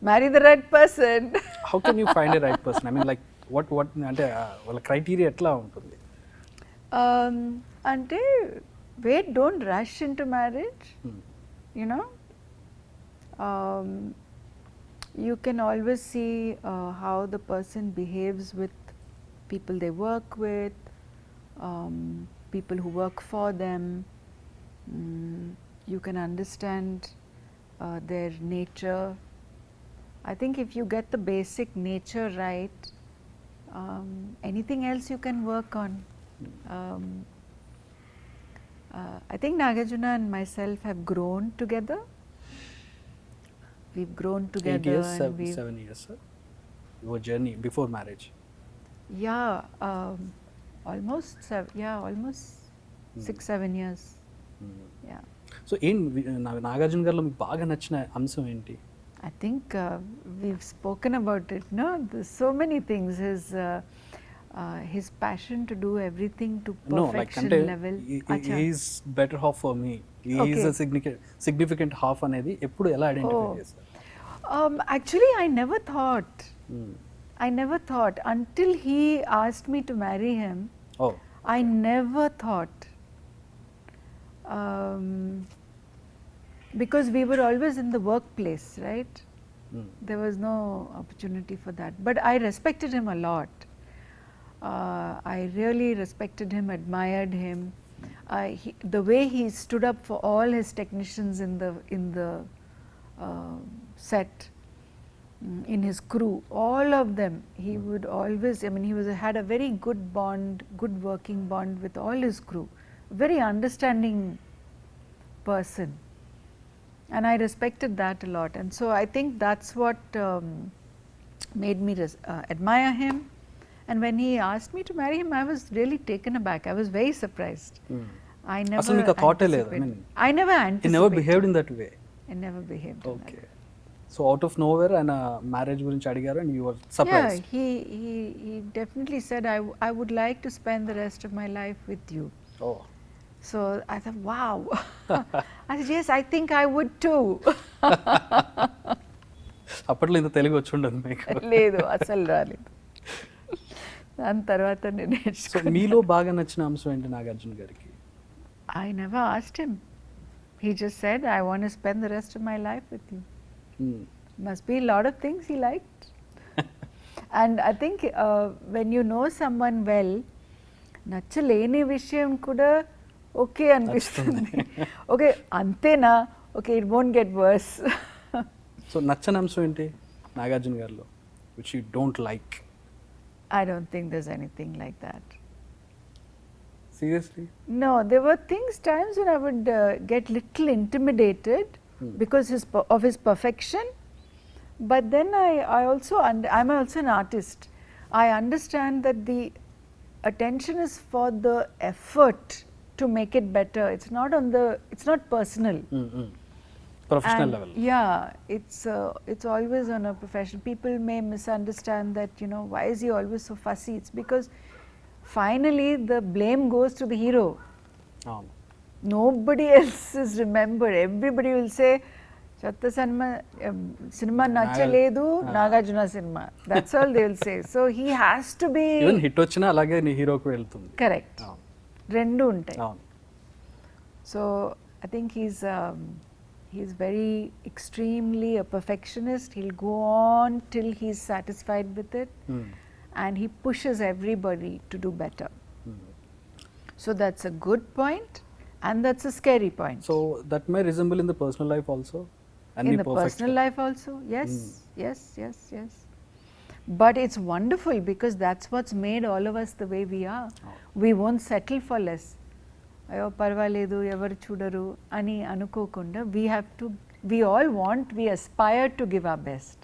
Marry the right person. How can you find a right person? I mean like what అంటే వాళ్ళ క్రైటీరియా ఎట్లా ఉంటుంది? అంటే wait, don't rush into marriage. You know, you can always see how the person behaves with people they work with, people who work for them. You can understand their nature. I think if you get the basic nature right, anything else you can work on. I think Nagarjuna and myself have grown together. We've grown together. 8 years, and we've, 7 years, sir? Your journey before marriage? yeah, almost almost 6-7 years. Yeah. So ఏం నాగార్జున గారిలో మీకు బాగా నచ్చిన అంశం ఏంటి? I think we've spoken about it. No, there's so many things. His passion to do everything to No, like perfection అంటే level. he is better half for me. He is a significant half అనేది ఎప్పుడు ఎలా identify చేస్తారు? Actually, I never thought until he asked me to marry him. Oh. I never thought. Because we were always in the workplace, right? There was no opportunity for that. But I respected him a lot. I really respected him, admired him. The way he stood up for all his technicians in the set, in his crew, all of them, he would always, I mean, had a very good bond, good working bond with all his crew. Very understanding person. And I respected that a lot. And so I think that's what made me admire him. And when he asked me to marry him, I was really taken aback. I was very surprised. I never అసలు మీకు thought లేదు. I never He anticipated. never behaved in that way. I never behaved in that Okay. way. So out of nowhere ఆయన marriage గురించి అడిగారు and you were surprised. Yeah, he definitely said, I would like to spend the rest of my life with you. Oh. So I thought, wow. I said, yes, I think I would too. అప్పట్లో ఇంత తెలుగు వచ్చి ఉండదు మీకు. లేదు, అసలు రాలేదు. దాని తర్వాత నేను సో మీలో బాగా నచ్చిన అంశం ఏంటి నాగార్జున గారికి? I never asked him. He just said, I want to spend the rest of my life with you. Must be a lot of things he liked. And I think when you know someone well, నచ్చలేని విషయం కూడా okay అనిపిస్తుంది. Okay అంతేనా, okay it won't get worse. So నచ్చని అంశం ఏంటి నాగార్జున గారిలో which you don't like? I don't think there's anything like that. Seriously? No, there were times when I would get little intimidated because of his perfection. But then I also, I'm also an artist. I understand that the attention is for the effort to make it better. It's not personal. Professional level. Yeah, it's always on a professional. People may misunderstand that, you know, why is he always so fussy? It's because finally the blame goes to the hero. Nobody else is remembered. Everybody will say, Chatta cinema nachaledu, Nagarjuna cinema. That's all they will say. So he has to be. Even hit వచ్చినా అలాగే నీ హీరోకి వెళ్తుంది. Correct. రెండు ఉంటాయి. So I think he's very extremely a perfectionist. He'll go on till he's satisfied with it. And he pushes everybody to do better. So that's a good point and that's a scary point. So that may resemble in the personal life also? And in the personal life also, yes, yes. But it's wonderful because that's what's made all of us the way we are. We won't settle for less. అయ్యో పర్వాలేదు ఎవరు చూడరు అని అనుకోకుండా we all want, we aspire to give our best.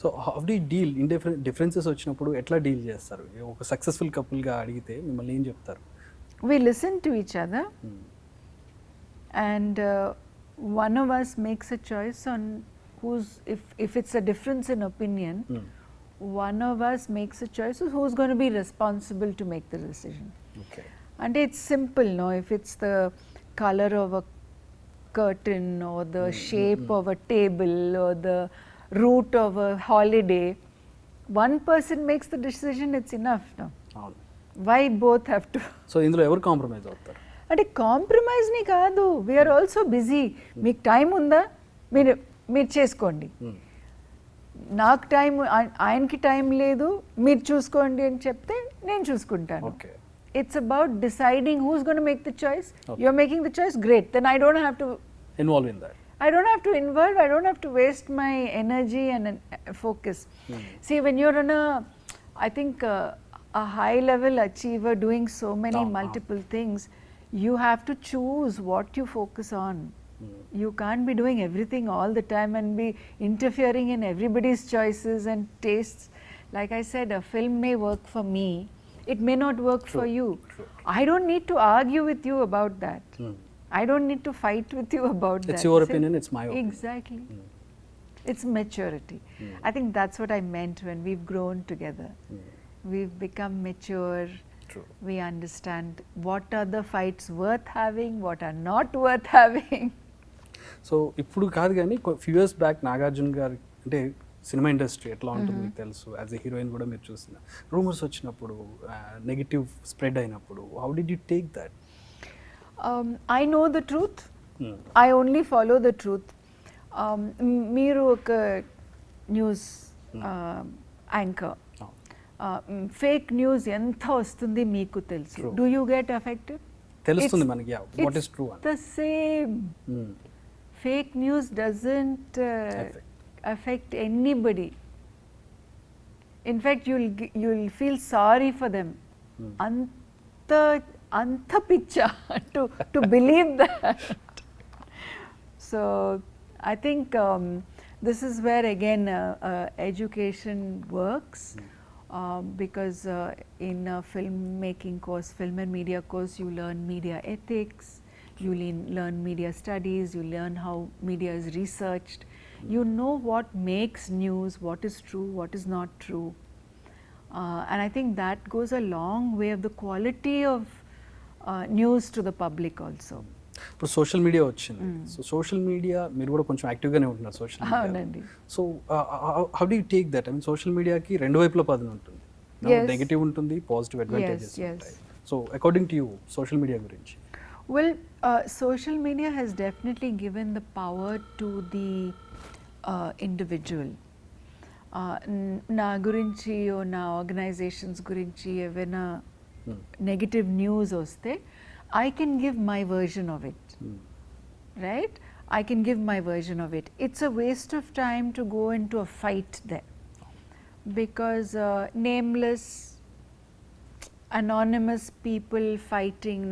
So how do you deal differences వచ్చినప్పుడు ఎట్లా deal చేస్తారు? ఒక సక్సెస్ఫుల్ కపుల్గా అడిగితే మిమ్మల్ని ఏం చెప్తారు? We listen to each other and one of us makes a choice on if it's a difference in opinion, one of us makes a choice of who's going to be responsible to make the decision. Okay. And it's simple, no? If it's the color of a curtain or the shape of a table or the route of a holiday, one person makes the decision, it's enough, no? అవును. Why both have to? So ఇందులో ఎవరు compromise అవుతారు? అంటే కాంప్రమైజ్ని కాదు, we are also busy. మీకు time ఉందా, మీరు చేసుకోండి. నాకు టైం, ఆయనకి టైం లేదు, మీరు చూసుకోండి అని చెప్తే నేను చూసుకుంటాను. Okay. It's about deciding who's gonna make the choice. You are making the choice, great, then I don't have to involve in that. I don't have to involve, I don't have to waste my energy and focus. See, when you're on I think a high level achiever doing so many multiple things, you have to choose what you focus on. You can't be doing everything all the time and be interfering in everybody's choices and tastes. Like I said, a film may work for me, it may not work for you. I don't need to argue with you about that. I don't need to fight with you about that. It's your opinion, it's my opinion. Exactly. It's maturity. I think that's what I meant when we've grown together. We've become mature. True. We understand what are the fights worth having, what are not worth having. So ఇప్పుడు కాదు కానీ few years back Nagarjuna గారు అంటే cinema industry ఎట్లా ఉంటుంది మీకు తెలుసు, as a heroine కూడా మీరు చూసిన రూమర్స్ వచ్చినప్పుడు, నెగిటివ్ స్ప్రెడ్ అయినప్పుడు, how did you take that? I know the truth. I only follow the truth. మీరు ఒక న్యూస్ యాంకర్, ఫేక్ న్యూస్ ఎంత వస్తుంది మీకు తెలుసు. Do you get affected? తెలుస్తుంది మనకి what is true. The same. Fake news doesn't affect anybody. In fact, you'll feel sorry for them. Anta picha to believe that. So I think this is where again education works, because in a filmmaking course, film and media course, you learn media ethics, you learn media studies, you learn how media is researched, you know what makes news, what is true, what is not true, and I think that goes a long way of the quality of news to the public also. ఇప్పుడు social media వచ్చింది. So social media మీరు కూడా కొంచెం యాక్టివ్గానే ఉంటున్నారు social media. అవునండి. So how do you take that? I mean social మీడియాకి రెండు వైపుల పదం ఉంటుంది, నెగటివ్ ఉంటుంది, పాజిటివ్ అడ్వాంటేజెస్ ఉంటాయి. So according to you social media గురించి? Well, social media has definitely given the power to the individual. నా గురించి నా ఆర్గనైజేషన్స్ గురించి ఏమైనా నెగటివ్ న్యూస్ వస్తే I can give my version of it, right? I can give my version of it. It's a waste of time to go into a fight there, because nameless, anonymous people fighting,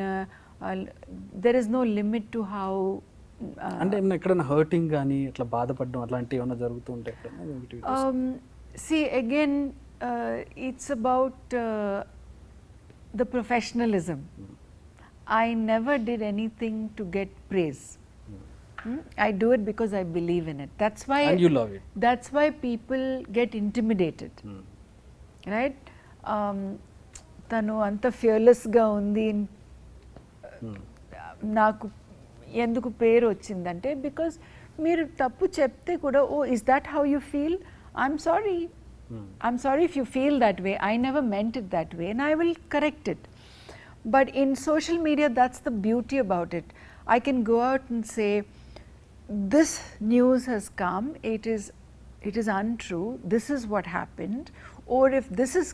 there is no limit to how. అంటే ఎక్కడైనా hurting కానీ ఇట్లా బాధపడడం అట్లాంటివి ఏమైనా జరుగుతూ ఉంటాయి? See, again, it's about the professionalism. I never did anything to get praise. I do it because I believe in it. That's why. And you love it. That's why people get intimidated, right? Tanu anta fearless ga undi, నాకు ఎందుకు పేరు వచ్చిందంటే because మీరు తప్పు చెప్తే కూడా, oh is that how you feel, I'm sorry if you feel that way, I never meant it that way, and I will correct it. But in social media, that's the beauty about it. I can go out and say, this news has come, it is untrue, this is what happened, or if this is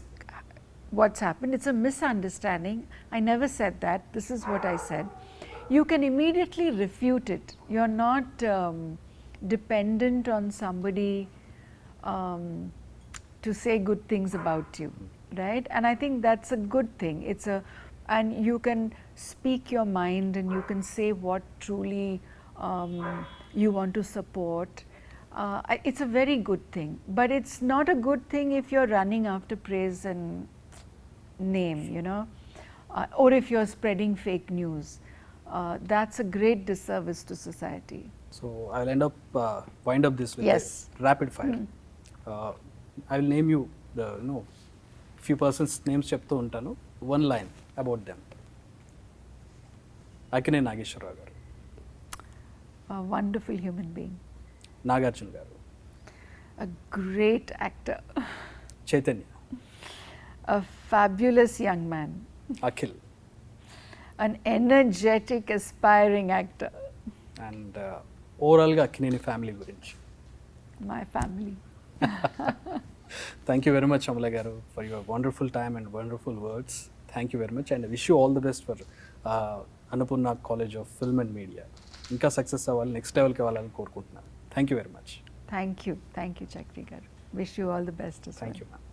what's happened, it's a misunderstanding, I never said that, this is what I said. You can immediately refute it. You're not dependent on somebody to say good things about you, right? And I think that's a good thing. and you can speak your mind and you can say what truly you want to support. It's a very good thing, but it's not a good thing if you're running after praise and name, you know, or if you're spreading fake news. That's a great disservice to society. So I'll wind up this with Yes. a rapid fire. I will name you the few persons names చెప్తూ ఉంటాను. One line about them. Akkineni Nageswararao గారు, A wonderful human being, Nagarjuna గారు, a great actor, Chaitanya, a fabulous young man, Akhil, an energetic, aspiring actor. And ఓవరాల్గా Akkineni family గురించి. My family. Thank you very much, Amala garu, for your wonderful time and wonderful words. Thank you very much, and I wish you all the best for Annapurna College of Film and Media. ఇంకా success అవ్వాలి, next లెవెల్కి వెళ్ళాలని కోరుకుంటున్నాను. Thank you very much. Thank you, Chakri garu. Wish you all the best as well. Thank you ma'am.